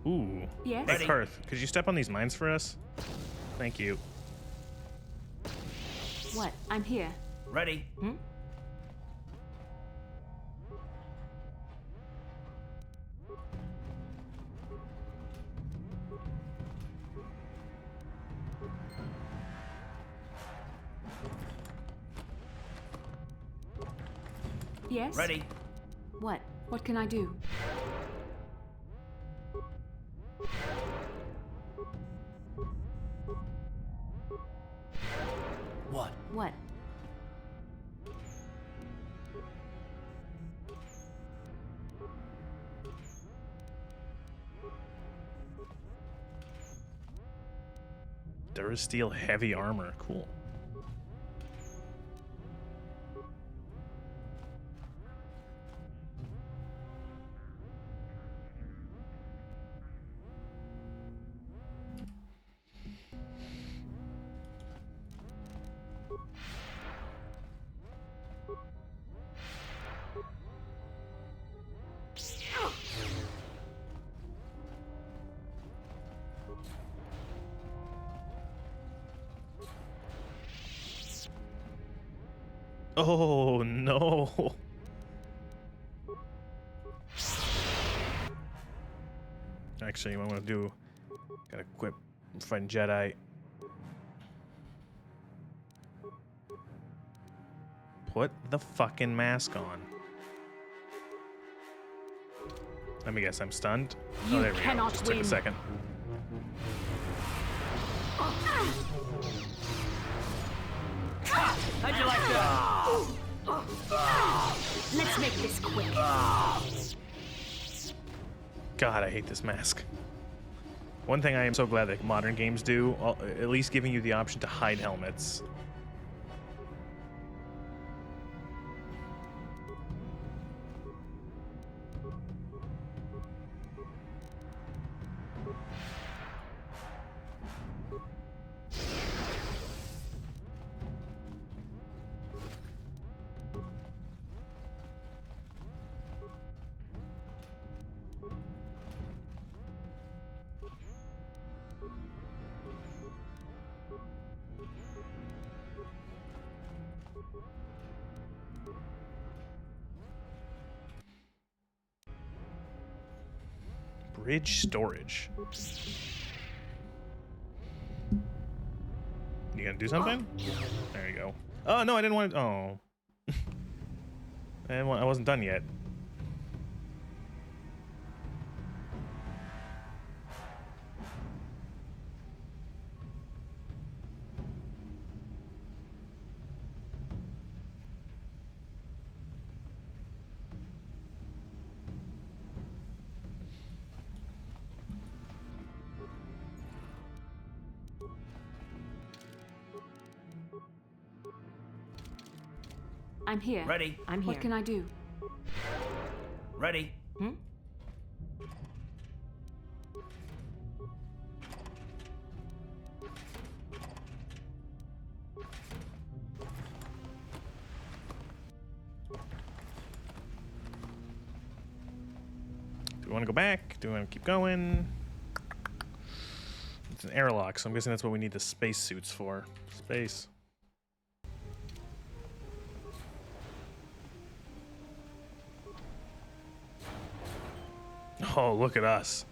Speaker 1: Ooh.
Speaker 17: Yes?
Speaker 1: Hey, Karth, could you step on these mines for us? Thank you.
Speaker 17: What? I'm here.
Speaker 12: Ready?
Speaker 17: Hmm? Yes?
Speaker 12: Ready?
Speaker 17: What?
Speaker 13: What can I do?
Speaker 12: What?
Speaker 17: What?
Speaker 1: Durasteel heavy armor. Cool. Oh no. Actually, what I'm gonna do, gotta equip fighting Jedi. Put the fucking mask on. Let me guess, I'm stunned?
Speaker 17: You
Speaker 1: oh, there we go.
Speaker 17: cannot
Speaker 1: Just took
Speaker 17: win.
Speaker 1: a second.
Speaker 12: How'd you like that?
Speaker 17: Let's make this quick.
Speaker 1: God, I hate this mask. One thing I am so glad that modern games do, at least giving you the option to hide helmets. Bridge storage. You gonna do something? There you go. Oh no, I didn't want to. Oh, I wasn't done yet.
Speaker 17: I'm here.
Speaker 12: Ready?
Speaker 17: I'm here.
Speaker 13: What can I do?
Speaker 12: Ready?
Speaker 17: Hmm?
Speaker 1: we want to go back? Do we want to keep going? It's an airlock, so I'm guessing that's what we need the space suits for. Space. Oh, look at us.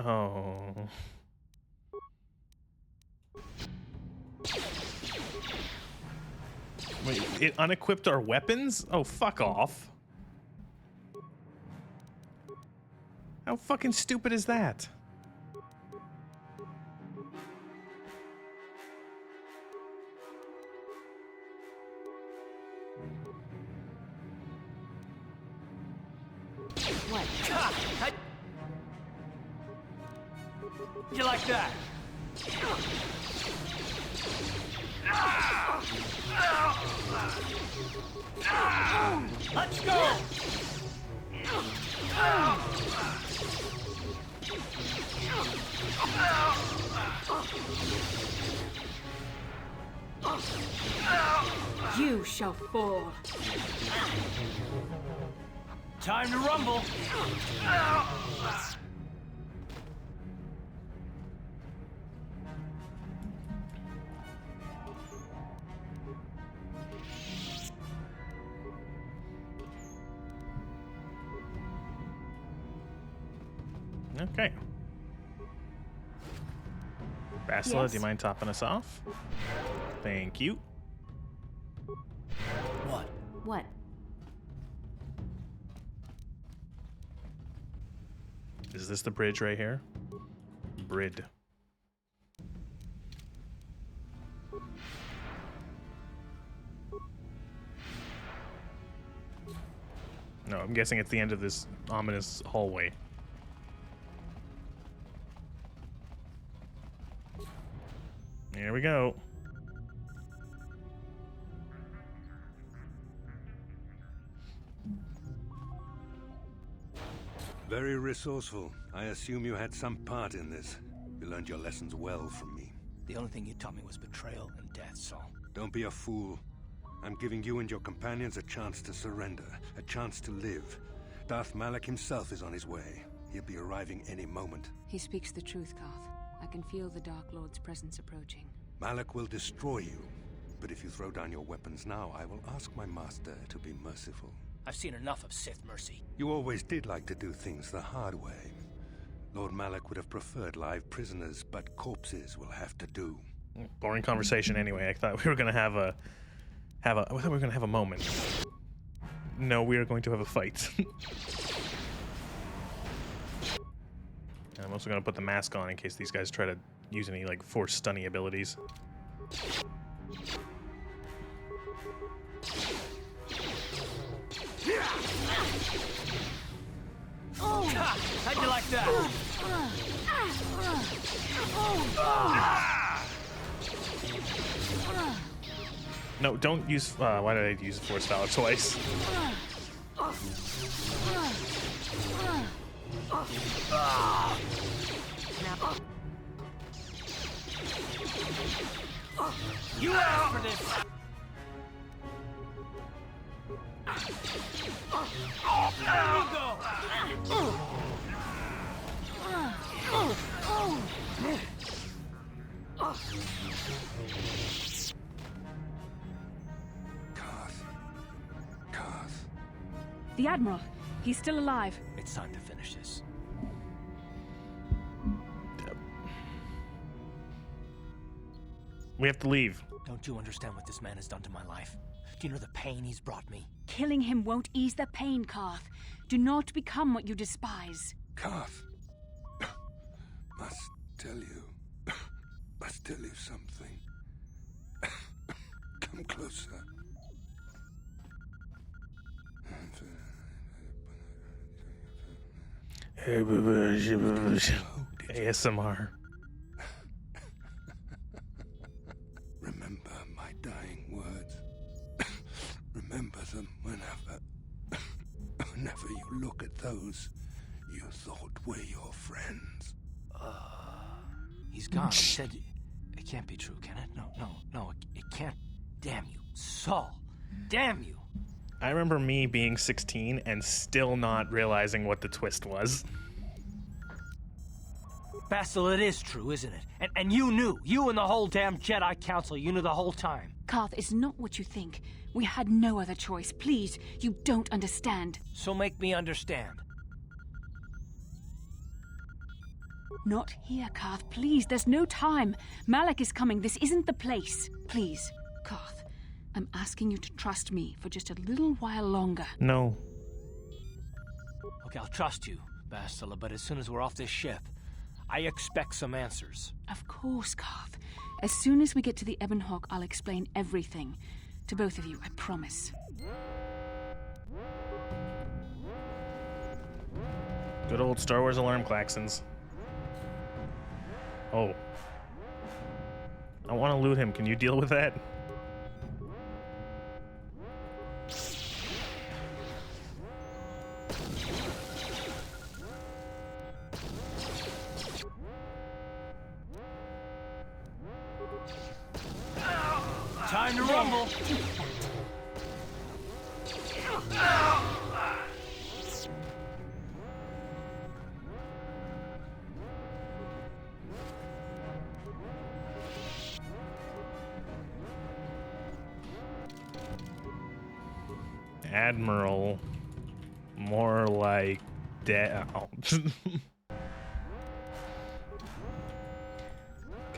Speaker 1: Oh. Wait, it unequipped our weapons? Oh, fuck off. How fucking stupid is that?
Speaker 12: What? You like that? Let's go!
Speaker 17: You shall fall.
Speaker 12: Time to rumble.
Speaker 1: Okay. Bastila,
Speaker 17: Yes?
Speaker 1: do you mind topping us off? Thank you.
Speaker 12: What?
Speaker 17: What?
Speaker 1: Is this the bridge right here? Brid. No, I'm guessing it's the end of this ominous hallway. Here we go.
Speaker 15: Very resourceful. I assume you had some part in this. You learned your lessons well from me.
Speaker 12: The only thing you taught me was betrayal and death, Saul.
Speaker 15: Don't be a fool. I'm giving you and your companions a chance to surrender, a chance to live. Darth Malak himself is on his way. He'll be arriving any moment.
Speaker 13: He speaks the truth, Carth. I can feel the Dark Lord's presence approaching.
Speaker 15: Malak will destroy you. But if you throw down your weapons now, I will ask my master to be merciful.
Speaker 12: I've seen enough of Sith mercy.
Speaker 15: You always did like to do things the hard way. Lord Malak would have preferred live prisoners, but corpses will have to do.
Speaker 1: Boring conversation anyway. I thought we were gonna have a I thought we were gonna have a moment. No, we are going to have a fight. And I'm also gonna put the mask on in case these guys try to use any like force stunning abilities.
Speaker 12: How'd you like that?
Speaker 1: No, don't use. Why did I use force valor twice?
Speaker 12: You asked for this. There you go.
Speaker 15: Carth.
Speaker 13: The Admiral. He's still alive.
Speaker 12: It's time to finish this.
Speaker 1: We have to leave.
Speaker 12: Don't you understand what this man has done to my life? Do you know the pain he's brought me?
Speaker 13: Killing him won't ease the pain, Carth. Do not become what you despise.
Speaker 15: Carth. Must tell you something. Come closer.
Speaker 1: ASMR.
Speaker 15: Remember my dying look at those you thought were your friends.
Speaker 12: He's gone. He said it can't be true, can it? No, it can't. Damn you, Saul. Damn you.
Speaker 1: I remember me being 16 and still not realizing what the twist was.
Speaker 12: Bastille, it is true, isn't it? And you knew. You and the whole damn Jedi Council, you knew the whole time.
Speaker 13: Karth, it's not what you think. We had no other choice. Please, you don't understand.
Speaker 12: So make me understand.
Speaker 13: Not here, Karth. Please, there's no time. Malak is coming. This isn't the place. Please, Karth, I'm asking you to trust me for just a little while longer.
Speaker 1: No.
Speaker 12: Okay, I'll trust you, Bastille, but as soon as we're off this ship, I expect some answers.
Speaker 13: Of course, Karth. As soon as we get to the Ebon Hawk, I'll explain everything. To both of you, I promise.
Speaker 1: Good old Star Wars alarm klaxons. Oh. I want to loot him. Can you deal with that?
Speaker 12: Time to rumble.
Speaker 1: Admiral. More like oh. Can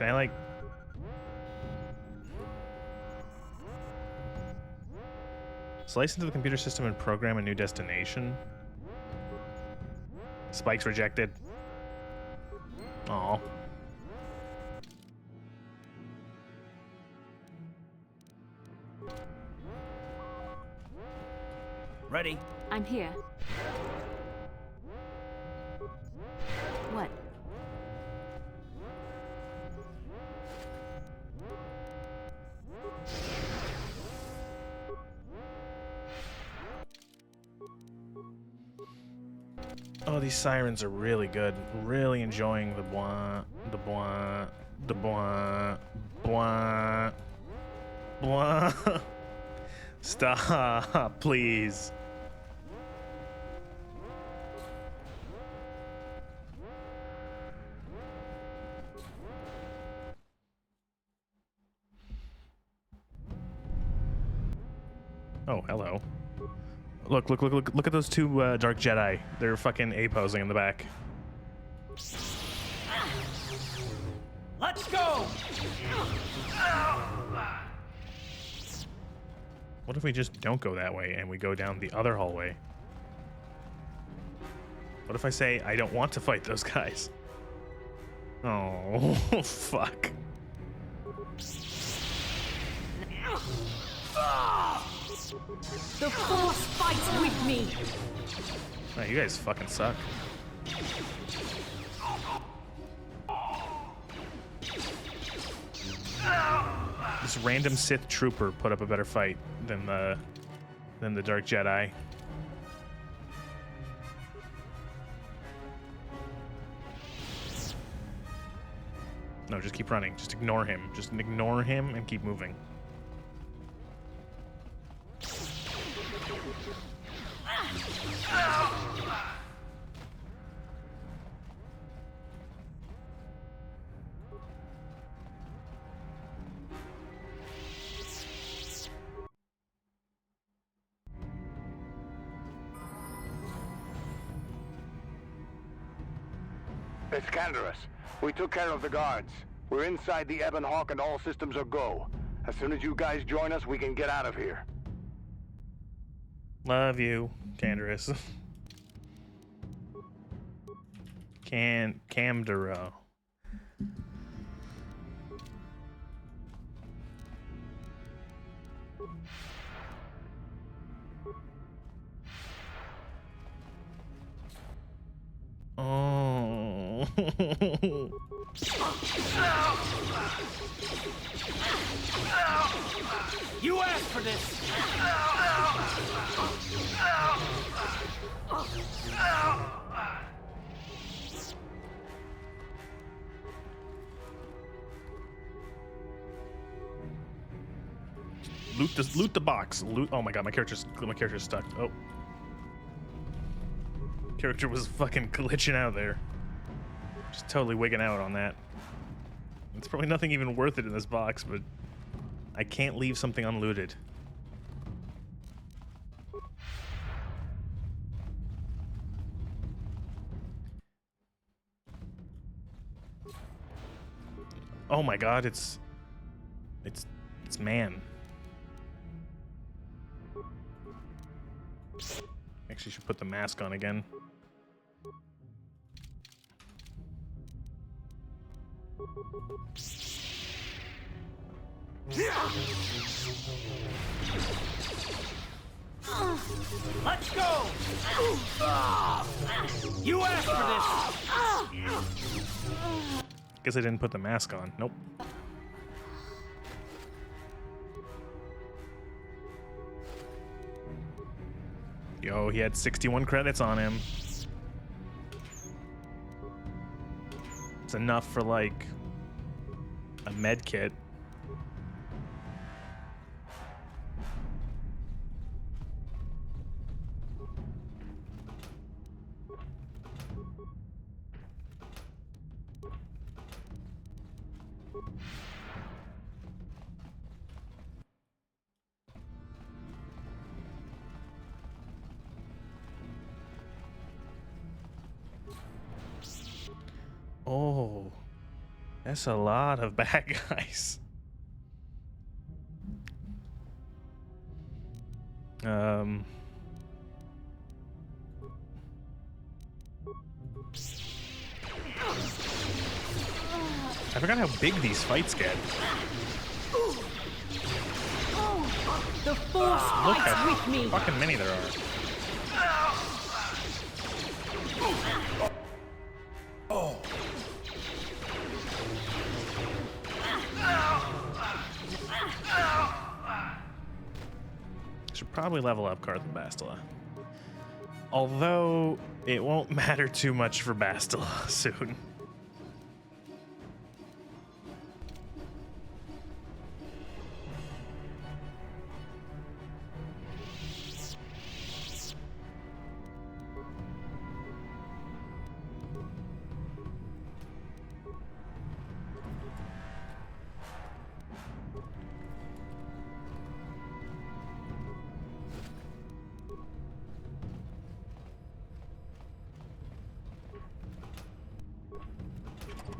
Speaker 1: I, like... Slice into the computer system and program a new destination? Spike's rejected. Aw.
Speaker 12: Ready?
Speaker 17: I'm here. What?
Speaker 1: Oh, these sirens are really good. Really enjoying the blah, the blah, the blah, blah, blah. Stop, please. Oh, hello. Look at those two Dark Jedi. They're fucking A-posing in the back.
Speaker 12: Let's go!
Speaker 1: What if we just don't go that way and we go down the other hallway? What if I say I don't want to fight those guys? Oh, fuck.
Speaker 17: The Force fights with me!
Speaker 1: Oh, you guys fucking suck. This random Sith trooper put up a better fight than the Dark Jedi. No, just keep running. Just ignore him. Just ignore him and keep moving.
Speaker 18: It's Canderous. We took care of the guards. We're inside the Ebon Hawk and all systems are go. As soon as you guys join us, we can get out of here.
Speaker 1: Love you, Canderous. Camdero. Oh.
Speaker 12: You asked for this!
Speaker 1: Loot the box. Loot. Oh my god, my character's stuck. Oh, character was fucking glitching out there. Just totally wigging out on that. It's probably nothing even worth it in this box, but I can't leave something unlooted. Oh my god, it's man. Actually should put the mask on again.
Speaker 12: Let's go! You asked for this!
Speaker 1: Guess I didn't put the mask on. Nope. Yo, he had 61 credits on him. It's enough for like a med kit. Oh, that's a lot of bad guys. I forgot how big these fights get.
Speaker 17: The Force
Speaker 1: Look
Speaker 17: fights
Speaker 1: how
Speaker 17: with me.
Speaker 1: fucking many there are.
Speaker 12: Oh.
Speaker 1: Should probably level up Carth and Bastila. Although it won't matter too much for Bastila soon.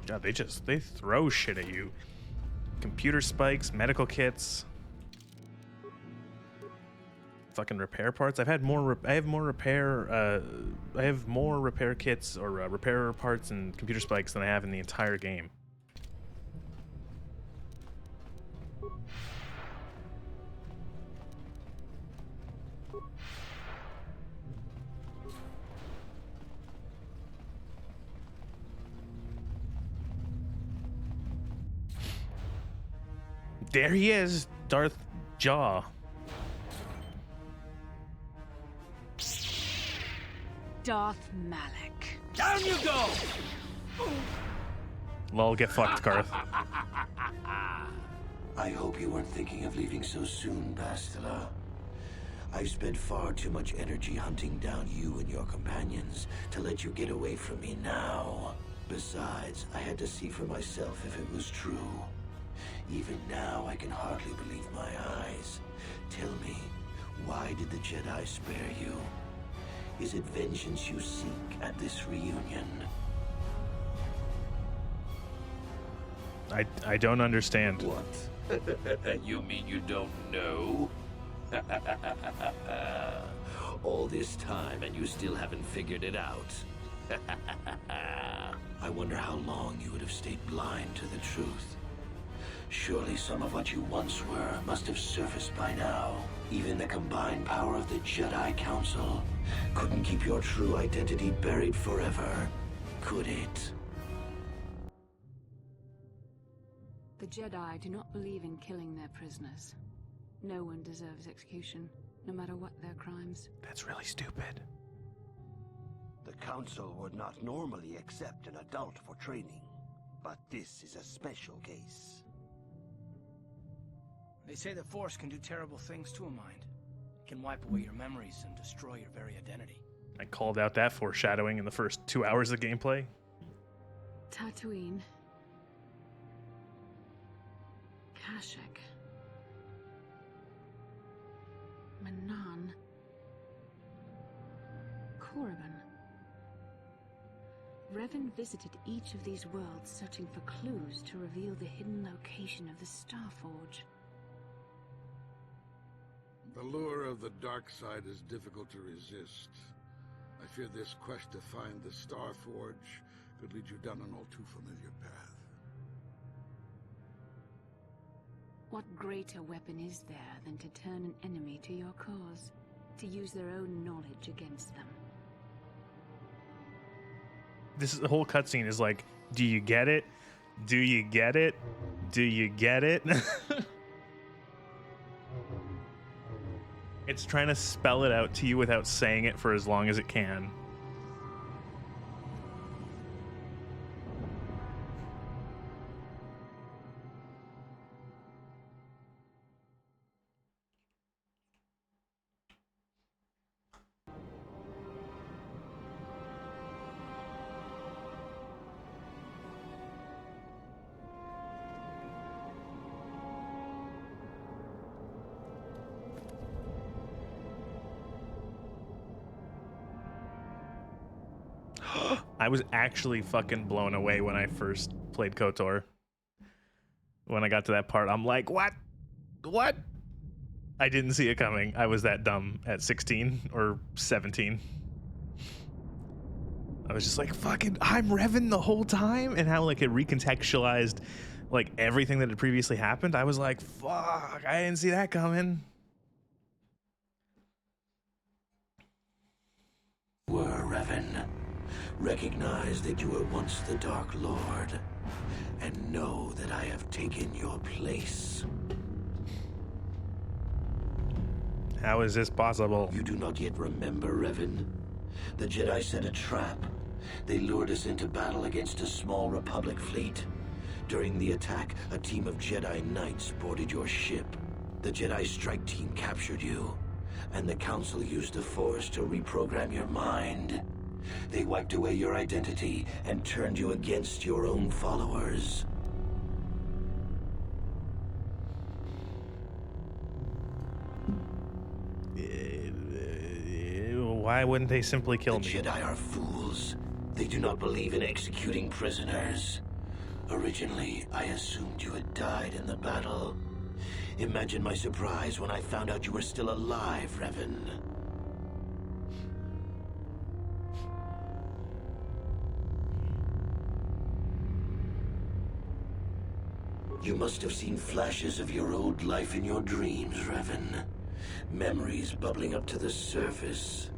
Speaker 1: God, they throw shit at you. Computer spikes, medical kits, fucking repair parts. I have more repair kits or repair parts and computer spikes than I have in the entire game. There he is, Darth Jaw.
Speaker 13: Darth Malak.
Speaker 12: Down you go!
Speaker 1: Lol, get fucked, Carth.
Speaker 19: I hope you weren't thinking of leaving so soon, Bastila. I've spent far too much energy hunting down you and your companions to let you get away from me now. Besides, I had to see for myself if it was true. Even now, I can hardly believe my eyes. Tell me, why did the Jedi spare you? Is it vengeance you seek at this reunion?
Speaker 1: I don't understand.
Speaker 19: What? You mean you don't know? All this time and you still haven't figured it out. I wonder how long you would have stayed blind to the truth. Surely some of what you once were must have surfaced by now. Even the combined power of the Jedi Council couldn't keep your true identity buried forever, could it?
Speaker 13: The Jedi do not believe in killing their prisoners. No one deserves execution, no matter what their crimes.
Speaker 1: That's really stupid.
Speaker 19: The Council would not normally accept an adult for training, but this is a special case.
Speaker 12: They say the Force can do terrible things to a mind. It can wipe away your memories and destroy your very identity.
Speaker 1: I called out that foreshadowing in the first 2 hours of gameplay.
Speaker 13: Tatooine. Kashyyyk. Manan. Korriban. Revan visited each of these worlds searching for clues to reveal the hidden location of the Starforge.
Speaker 7: The lure of the dark side is difficult to resist. I fear this quest to find the Starforge could lead you down an all too familiar path.
Speaker 13: What greater weapon is there than to turn an enemy to your cause? To use their own knowledge against them?
Speaker 1: The whole cutscene is like, do you get it? Do you get it? Do you get it? It's trying to spell it out to you without saying it for as long as it can. I was actually fucking blown away when I first played KOTOR. When I got to that part, I'm like, what? What? I didn't see it coming. I was that dumb at 16 or 17. I was just like, fucking, I'm Revan the whole time? And how, like, it recontextualized, like, everything that had previously happened. I was like, fuck, I didn't see that coming.
Speaker 19: Were Revan. Recognize that you were once the Dark Lord, and know that I have taken your place.
Speaker 1: How is this possible?
Speaker 19: You do not yet remember, Revan. The Jedi set a trap. They lured us into battle against a small Republic fleet. During the attack, a team of Jedi Knights boarded your ship. The Jedi strike team captured you, and the Council used the Force to reprogram your mind. They wiped away your identity and turned you against your own followers.
Speaker 1: Why wouldn't they simply kill me?
Speaker 19: The Jedi are fools. They do not believe in executing prisoners. Originally, I assumed you had died in the battle. Imagine my surprise when I found out you were still alive, Revan. You must have seen flashes of your old life in your dreams, Revan. Memories bubbling up to the surface.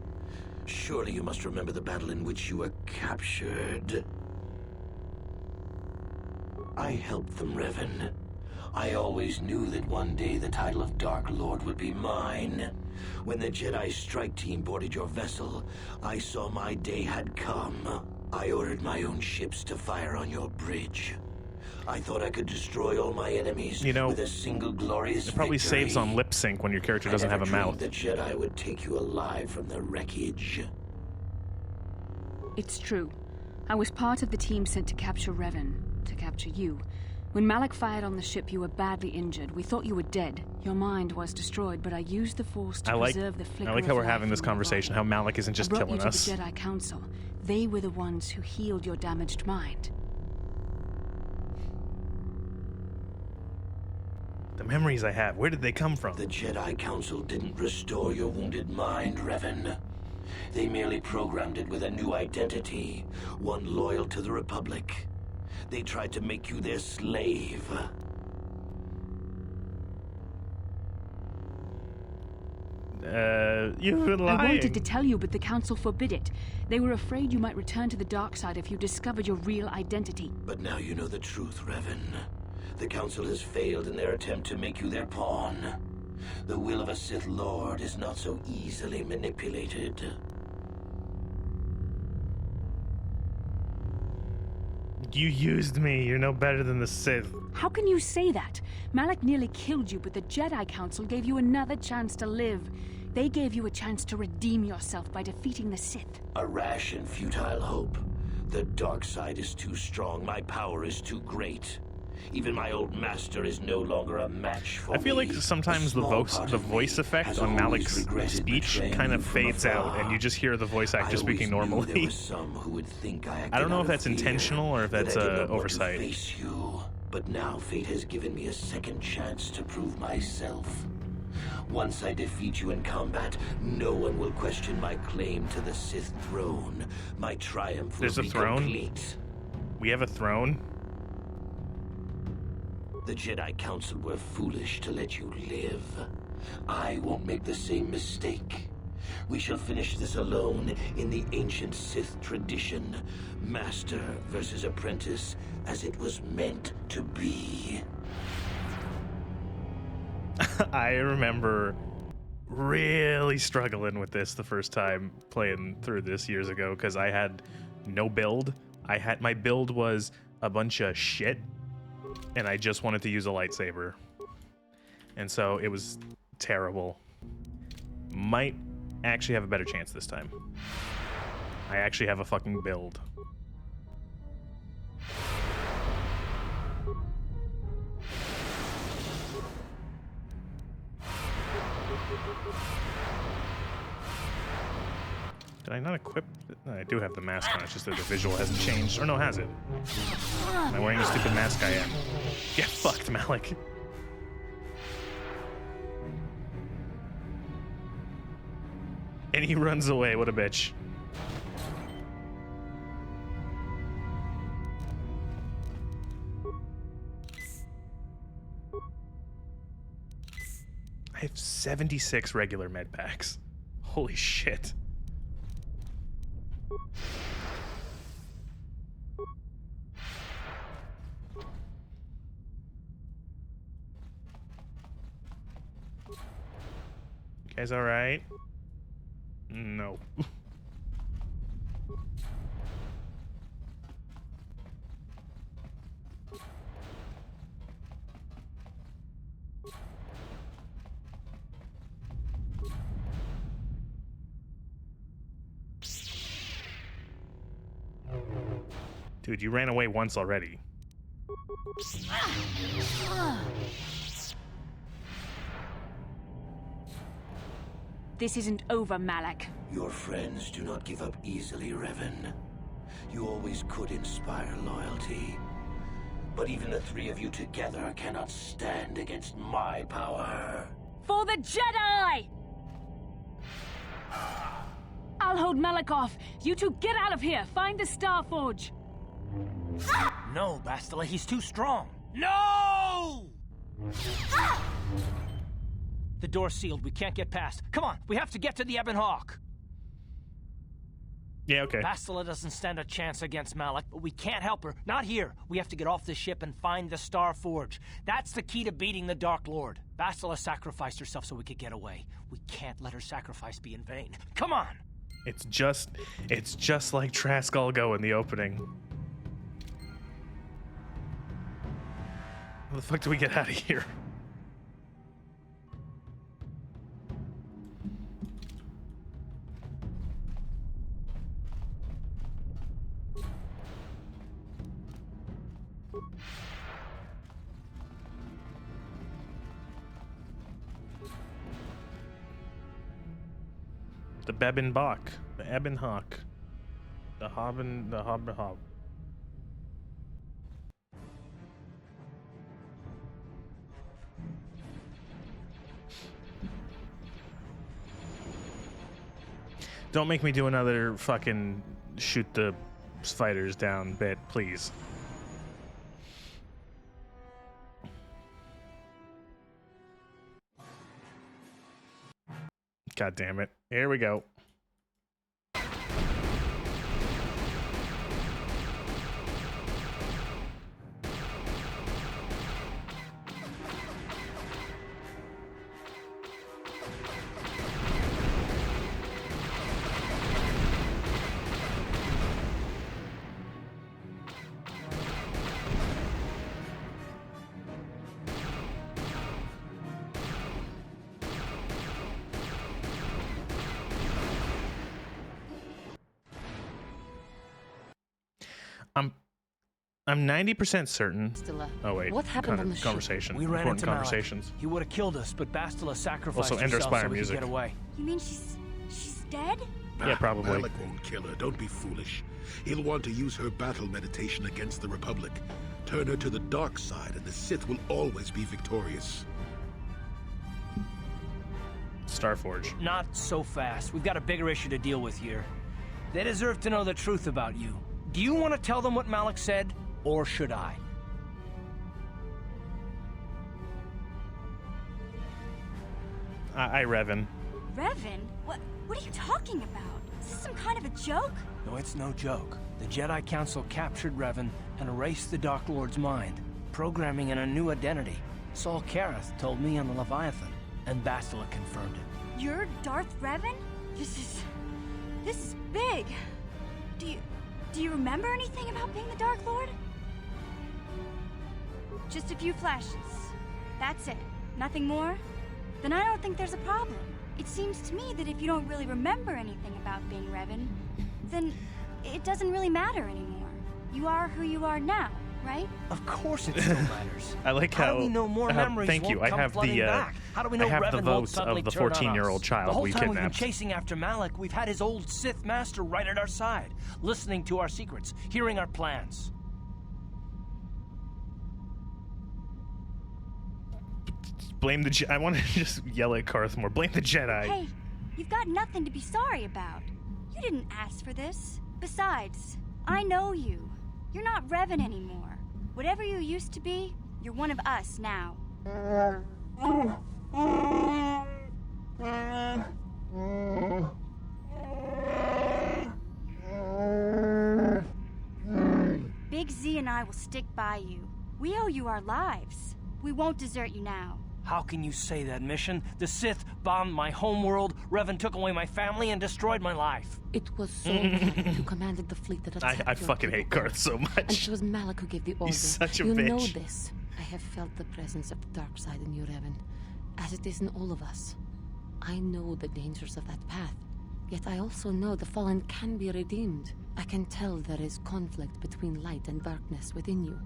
Speaker 19: Surely you must remember the battle in which you were captured. I helped them, Revan. I always knew that one day the title of Dark Lord would be mine. When the Jedi strike team boarded your vessel, I saw my day had come. I ordered my own ships to fire on your bridge. I thought I could destroy all my enemies with a single glorious
Speaker 1: it probably
Speaker 19: victory.
Speaker 1: saves on lip sync when your character doesn't have a mouth.
Speaker 19: The Jedi would take you alive from the wreckage.
Speaker 13: It's true. I was part of the team sent to capture Revan, to capture you. When Malak fired on the ship, you were badly injured. We thought you were dead. Your mind was destroyed, but I used the Force to preserve the flicker
Speaker 1: I like how
Speaker 13: of
Speaker 1: we're having
Speaker 13: life
Speaker 1: this
Speaker 13: in your
Speaker 1: conversation,
Speaker 13: body.
Speaker 1: how Malak isn't just
Speaker 13: I brought
Speaker 1: killing
Speaker 13: you
Speaker 1: us.
Speaker 13: to the Jedi Council. They were the ones who healed your damaged mind.
Speaker 1: The memories I have, where did they come from?
Speaker 19: The Jedi Council didn't restore your wounded mind, Revan. They merely programmed it with a new identity, one loyal to the Republic. They tried to make you their slave.
Speaker 1: You've been lying.
Speaker 13: I wanted to tell you, but the Council forbid it. They were afraid you might return to the dark side if you discovered your real identity.
Speaker 19: But now you know the truth, Revan. The Council has failed in their attempt to make you their pawn. The will of a Sith Lord is not so easily manipulated.
Speaker 1: You used me. You're no better than the Sith.
Speaker 13: How can you say that? Malak nearly killed you, but the Jedi Council gave you another chance to live. They gave you a chance to redeem yourself by defeating the Sith.
Speaker 19: A rash and futile hope. The dark side is too strong. My power is too great. Even my old master is no longer a match for me.
Speaker 1: I feel like sometimes the voice effect on Malik's speech kind of fades out, and you just hear the voice actor speaking normally. I don't know if that's intentional or if that's oversight.
Speaker 19: But now fate has given me a second chance to prove myself. Once I defeat you in combat, no one will question my claim to the Sith throne. My triumph will be complete.
Speaker 1: We have a throne?
Speaker 19: The Jedi Council were foolish to let you live. I won't make the same mistake. We shall finish this alone in the ancient Sith tradition. Master versus apprentice, as it was meant to be.
Speaker 1: I remember really struggling with this the first time playing through this years ago because I had no build. My build was a bunch of shit, and I just wanted to use a lightsaber. And so it was terrible. Might actually have a better chance this time. I actually have a fucking build. Did I not equip it? No, I do have the mask on, it's just that the visual hasn't changed. Or no, has it? Am I wearing the stupid mask I am? Get fucked, Malik. And he runs away, what a bitch. I have 76 regular med packs. Holy shit. You guys alright? No. Dude, you ran away once already.
Speaker 13: This isn't over, Malak.
Speaker 19: Your friends do not give up easily, Revan. You always could inspire loyalty. But even the three of you together cannot stand against my power.
Speaker 13: For the Jedi! I'll hold Malak off. You two get out of here. Find the Star Forge.
Speaker 12: No, Bastila, he's too strong. No! The door's sealed. We can't get past. Come on, we have to get to the Ebon Hawk.
Speaker 1: Yeah, okay.
Speaker 12: Bastila doesn't stand a chance against Malak, but we can't help her. Not here. We have to get off the ship and find the Star Forge. That's the key to beating the Dark Lord. Bastila sacrificed herself so we could get away. We can't let her sacrifice be in vain. Come on!
Speaker 1: It's just like Trask Go in the opening. How the fuck do we get out of here? The Bebin Bach, the Ebon Hawk, the Hobbin, the Hob. Don't make me do another fucking shoot the fighters down bit, please. God damn it. Here we go. I'm 90% certain.
Speaker 6: Bastila,
Speaker 1: Oh wait,
Speaker 6: what happened on the ship?
Speaker 1: conversation.
Speaker 12: We ran
Speaker 1: Important
Speaker 12: into
Speaker 1: conversations.
Speaker 12: Malik. He would have killed us, but Bastila sacrificed
Speaker 1: Also, Ender
Speaker 12: herself
Speaker 1: Spire
Speaker 12: so we
Speaker 1: music.
Speaker 12: could get away.
Speaker 4: You mean she's dead?
Speaker 1: Yeah, probably.
Speaker 11: Malik won't kill her. Don't be foolish. He'll want to use her battle meditation against the Republic. Turn her to the dark side, and the Sith will always be victorious.
Speaker 1: Starforge.
Speaker 12: Not so fast. We've got a bigger issue to deal with here. They deserve to know the truth about you. Do you want to tell them what Malik said, or should I?
Speaker 1: I Revan.
Speaker 4: Revan? What are you talking about? Is this some kind of a joke?
Speaker 12: No, it's no joke. The Jedi Council captured Revan and erased the Dark Lord's mind, programming in a new identity. Saul Kareth told me on the Leviathan, and Bastila confirmed it.
Speaker 4: You're Darth Revan? This is big. Do you remember anything about being the Dark Lord? Just a few flashes. That's it. Nothing more? Then I don't think there's a problem. It seems to me that if you don't really remember anything about being Revan, then it doesn't really matter anymore. You are who you are now, right?
Speaker 12: Of course it still matters.
Speaker 1: I like how.
Speaker 12: do we know more memories
Speaker 1: thank you.
Speaker 12: won't
Speaker 1: I
Speaker 12: come
Speaker 1: have
Speaker 12: flooding
Speaker 1: the.
Speaker 12: back? How do we know
Speaker 1: I have
Speaker 12: Revan
Speaker 1: the
Speaker 12: won't
Speaker 1: votes
Speaker 12: suddenly
Speaker 1: of the
Speaker 12: turn on
Speaker 1: 14-year-old
Speaker 12: us?
Speaker 1: child
Speaker 12: The whole
Speaker 1: we
Speaker 12: time we've been
Speaker 1: kidnapped.
Speaker 12: chasing after Malik, we've had his old Sith master right at our side, listening to our secrets, hearing our plans.
Speaker 1: Blame the. I want to just yell at Karth more. Blame the Jedi.
Speaker 4: Hey, you've got nothing to be sorry about. You didn't ask for this. Besides, I know you. You're not Revan anymore. Whatever you used to be, you're one of us now. Big Z and I will stick by you. We owe you our lives. We won't desert you now.
Speaker 12: How can you say that, Mission? The Sith bombed my homeworld, Revan took away my family, and destroyed my life.
Speaker 20: It was Saul Kareth who commanded the fleet that attacked
Speaker 1: I fucking hate Karth so much.
Speaker 20: And it was Malik who gave the order.
Speaker 1: He's such a
Speaker 20: you
Speaker 1: bitch.
Speaker 20: know this. I have felt the presence of the dark side in you, Revan, as it is in all of us. I know the dangers of that path, yet I also know the fallen can be redeemed. I can tell there is conflict between light and darkness within you.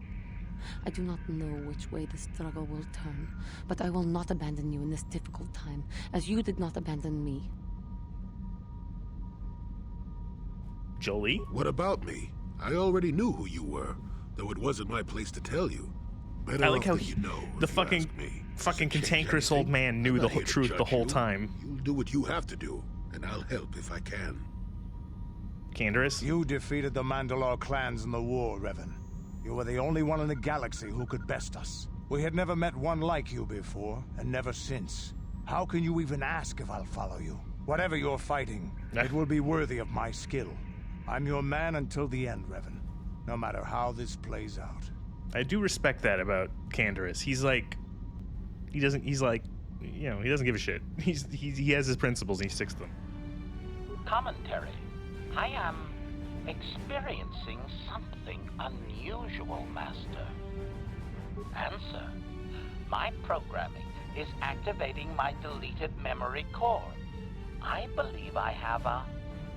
Speaker 20: I do not know which way the struggle will turn, but I will not abandon you in this difficult time, as you did not abandon me.
Speaker 1: Jolie?
Speaker 11: What about me? I already knew who you were, though it wasn't my place to tell you. Better
Speaker 1: I like
Speaker 11: off
Speaker 1: how
Speaker 11: that you know,
Speaker 1: the
Speaker 11: if you
Speaker 1: fucking
Speaker 11: ask me.
Speaker 1: fucking
Speaker 11: Doesn't change
Speaker 1: cantankerous old
Speaker 11: anything.
Speaker 1: man knew
Speaker 11: I'm
Speaker 1: the
Speaker 11: not
Speaker 1: whole
Speaker 11: here to
Speaker 1: truth the
Speaker 11: judge
Speaker 1: whole
Speaker 11: you.
Speaker 1: time.
Speaker 11: You'll do what you have to do, and I'll help if I can.
Speaker 1: Canderous?
Speaker 16: You defeated the Mandalore clans in the war, Revan. You were the only one in the galaxy who could best us. We had never met one like you before, and never since. How can you even ask if I'll follow you? Whatever you're fighting, it will be worthy of my skill. I'm your man until the end, Revan. No matter how this plays out.
Speaker 1: I do respect that about Canderous. He's like, he doesn't give a shit. He has his principles and he sticks to them.
Speaker 3: Commentary. I am experiencing something unusual, Master. Answer. My programming is activating my deleted memory core. I believe I have a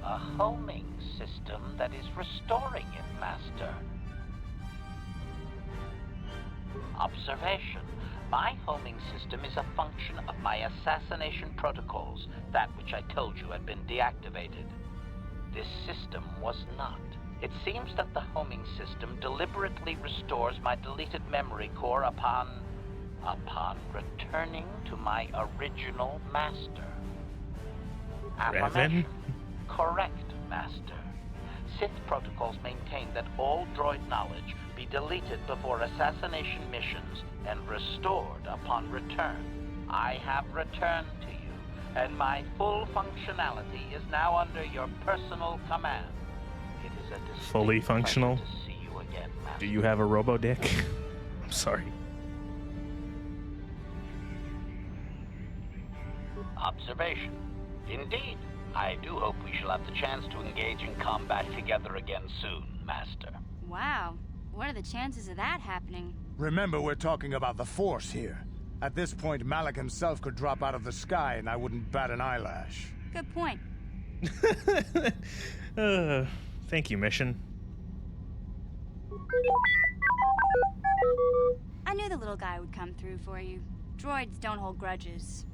Speaker 3: homing system that is restoring it, Master. Observation. My homing system is a function of my assassination protocols, that which I told you had been deactivated. This system was not. It seems that the homing system deliberately restores my deleted memory core upon returning to my original master. Affirmation. Correct, Master. Sith protocols maintain that all droid knowledge be deleted before assassination missions and restored upon return. I have returned to you, and my full functionality is now under your personal command. It is a distinct
Speaker 1: Fully functional?
Speaker 3: pleasure to see you again, Master.
Speaker 1: Do you have a robo-dick? I'm sorry.
Speaker 3: Observation. Indeed, I do hope we shall have the chance to engage in combat together again soon, Master.
Speaker 4: Wow. What are the chances of that happening?
Speaker 16: Remember, we're talking about the Force here. At this point, Malik himself could drop out of the sky and I wouldn't bat an eyelash.
Speaker 4: Good point.
Speaker 1: Thank you, Mission.
Speaker 4: I knew the little guy would come through for you. Droids don't hold grudges.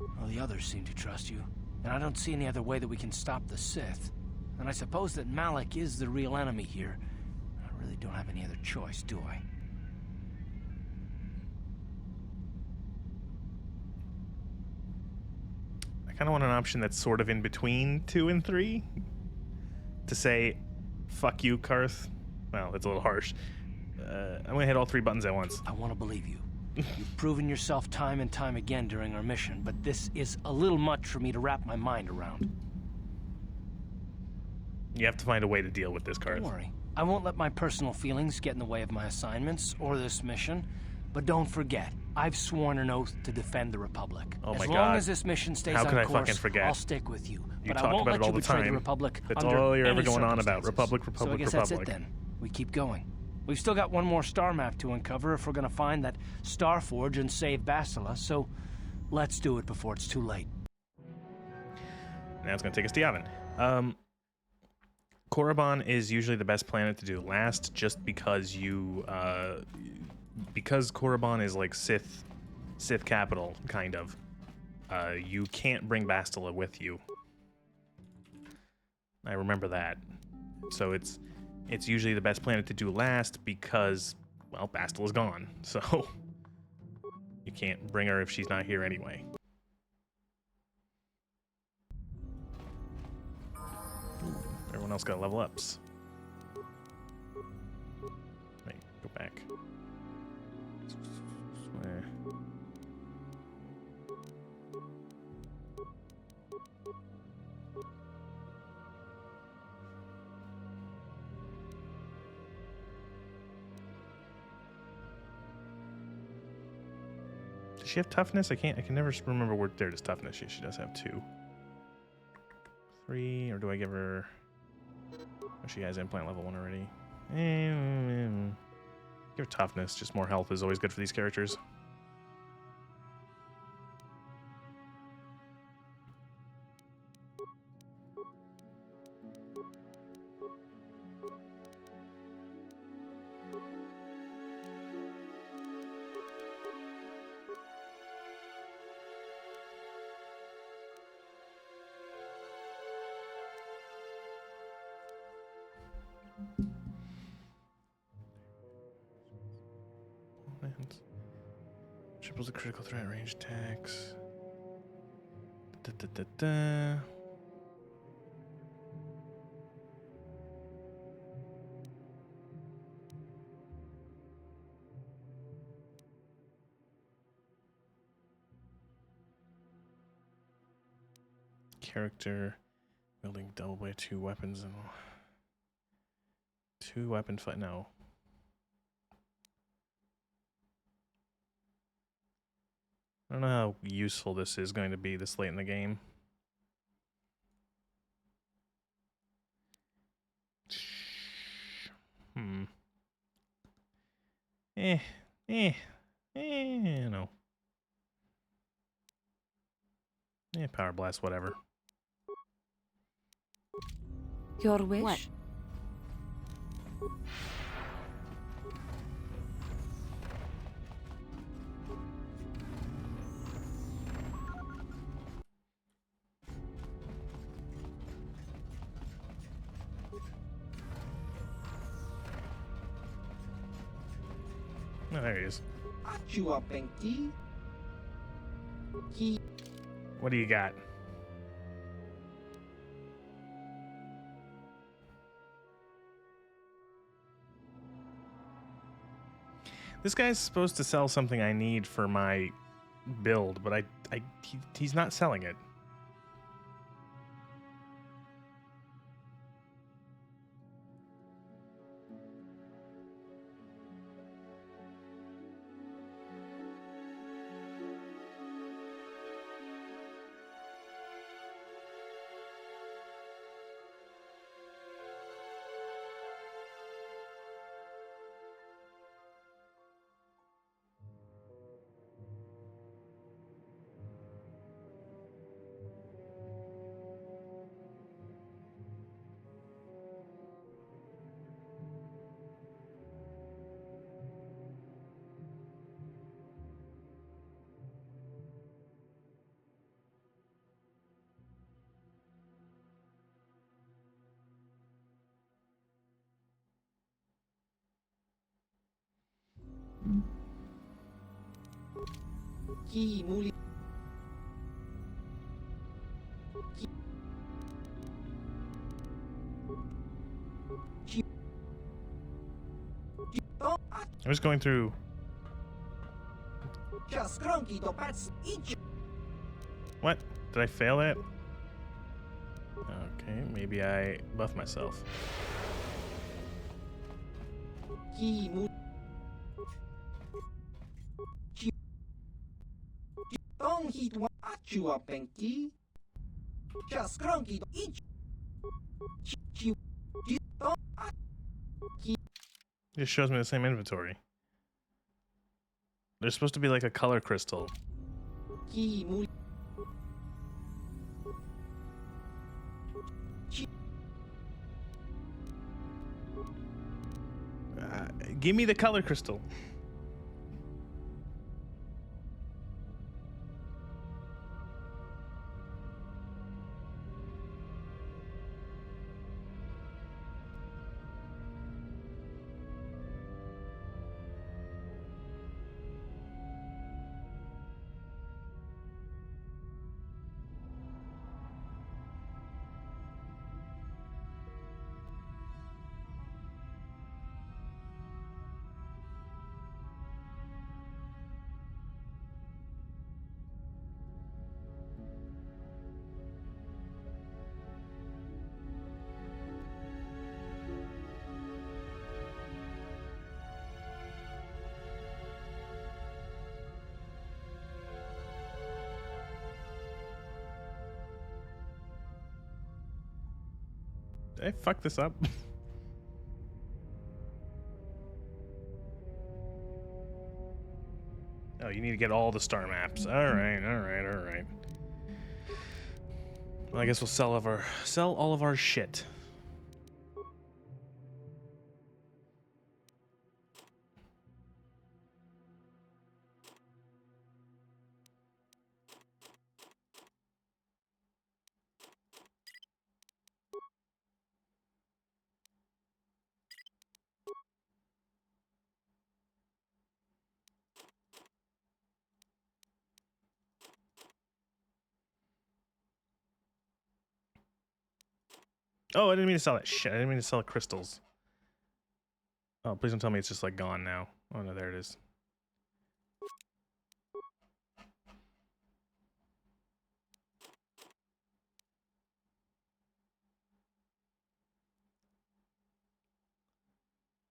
Speaker 12: Well, the others seem to trust you, and I don't see any other way that we can stop the Sith. And I suppose that Malak is the real enemy here. I really don't have any other choice, do I?
Speaker 1: I kind of want an option that's sort of in between 2 and 3. To say, fuck you, Karth. Well, that's a little harsh. I'm gonna hit all 3 buttons at once.
Speaker 12: I want to believe you. You've proven yourself time and time again during our mission, but this is a little much for me to wrap my mind around.
Speaker 1: You have to find a way to deal with this, Karth.
Speaker 12: Don't worry. I won't let my personal feelings get in the way of my assignments or this mission. But don't forget, I've sworn an oath to defend the Republic.
Speaker 1: Oh my
Speaker 12: as
Speaker 1: God.
Speaker 12: long as this mission stays
Speaker 1: How
Speaker 12: on
Speaker 1: could I
Speaker 12: course,
Speaker 1: fucking forget?
Speaker 12: I'll stick with you.
Speaker 1: You
Speaker 12: But I
Speaker 1: talk
Speaker 12: won't
Speaker 1: about
Speaker 12: let
Speaker 1: it all
Speaker 12: you
Speaker 1: the
Speaker 12: betray the
Speaker 1: time.
Speaker 12: Republic
Speaker 1: That's
Speaker 12: under
Speaker 1: all you're ever
Speaker 12: any
Speaker 1: going on about.
Speaker 12: circumstances.
Speaker 1: Republic,
Speaker 12: So I
Speaker 1: Republic,
Speaker 12: guess
Speaker 1: Republic.
Speaker 12: that's it then. We keep going. We've still got one more star map to uncover if we're gonna find that Star Forge and save Bastila, so let's do it before it's too late.
Speaker 1: Now it's gonna take us to Yavin. Korriban is usually the best planet to do last, just because because Korriban is like Sith capital, kind of. You can't bring Bastila with you. I remember that. So it's usually the best planet to do last because, well, Bastila's gone. So you can't bring her if she's not here anyway. Everyone else got level ups. Wait, go back. Does she have toughness? I can never remember where there is toughness. She does have 2. 3, or do I give her... Oh, she has implant level 1 already. Give her toughness. Just more health is always good for these characters. Triples the critical threat range attacks. Character wielding double blade 2 weapons and 2 weapon fight. No. I don't know how useful this is going to be this late in the game. No. Power blast, whatever.
Speaker 6: Your wish?
Speaker 4: What?
Speaker 1: Oh, there he is. What do you got? This guy's supposed to sell something I need for my build, but he's not selling it. I'm just going through. What? Did I fail it? Okay, maybe I buffed myself. It just shows me the same inventory. There's supposed to be like a color crystal. Give me the color crystal. Did I fuck this up? Oh, you need to get all the star maps. Alright. Well, I guess we'll sell all of our shit. Oh, I didn't mean to sell that shit. I didn't mean to sell crystals. Oh, please don't tell me it's just like gone now. Oh no, there it is.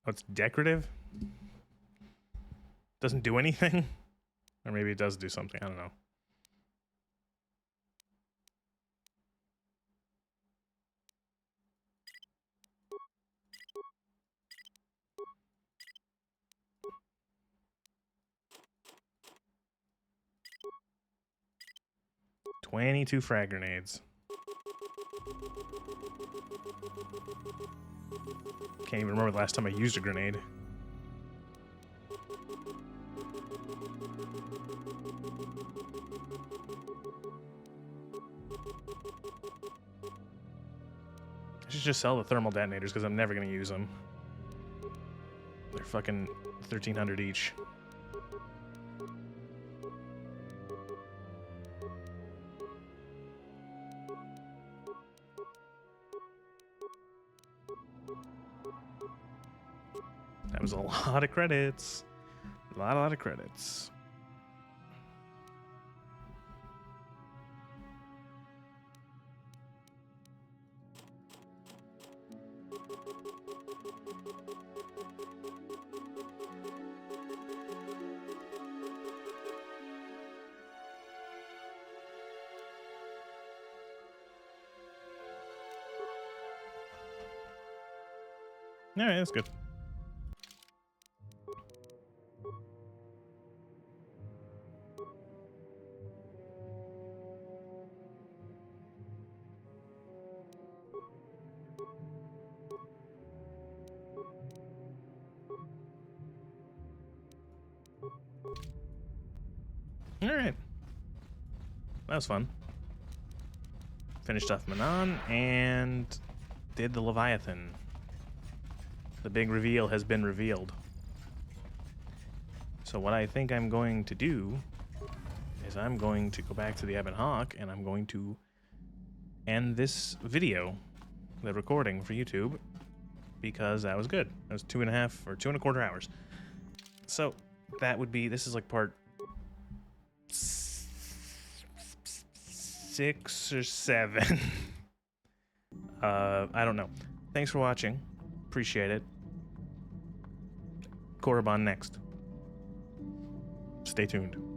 Speaker 1: Oh, it's decorative? Doesn't do anything? Or maybe it does do something, I don't know. "22 frag grenades. Can't even remember the last time I used a grenade. I should just sell the thermal detonators because I'm never going to use them. They're fucking 1,300 each. That was a lot of credits. A lot of credits. All right, that's good. All right, that was fun. Finished off Manon and did the Leviathan. The big reveal has been revealed. So what I think I'm going to do is I'm going to go back to the Ebon Hawk, and I'm going to end this video, the recording for YouTube, because that was good. That was 2.5 or 2.25 hours. So that would be, this is like part 6 or 7. I don't know. Thanks for watching. Appreciate it. Korriban next. Stay tuned.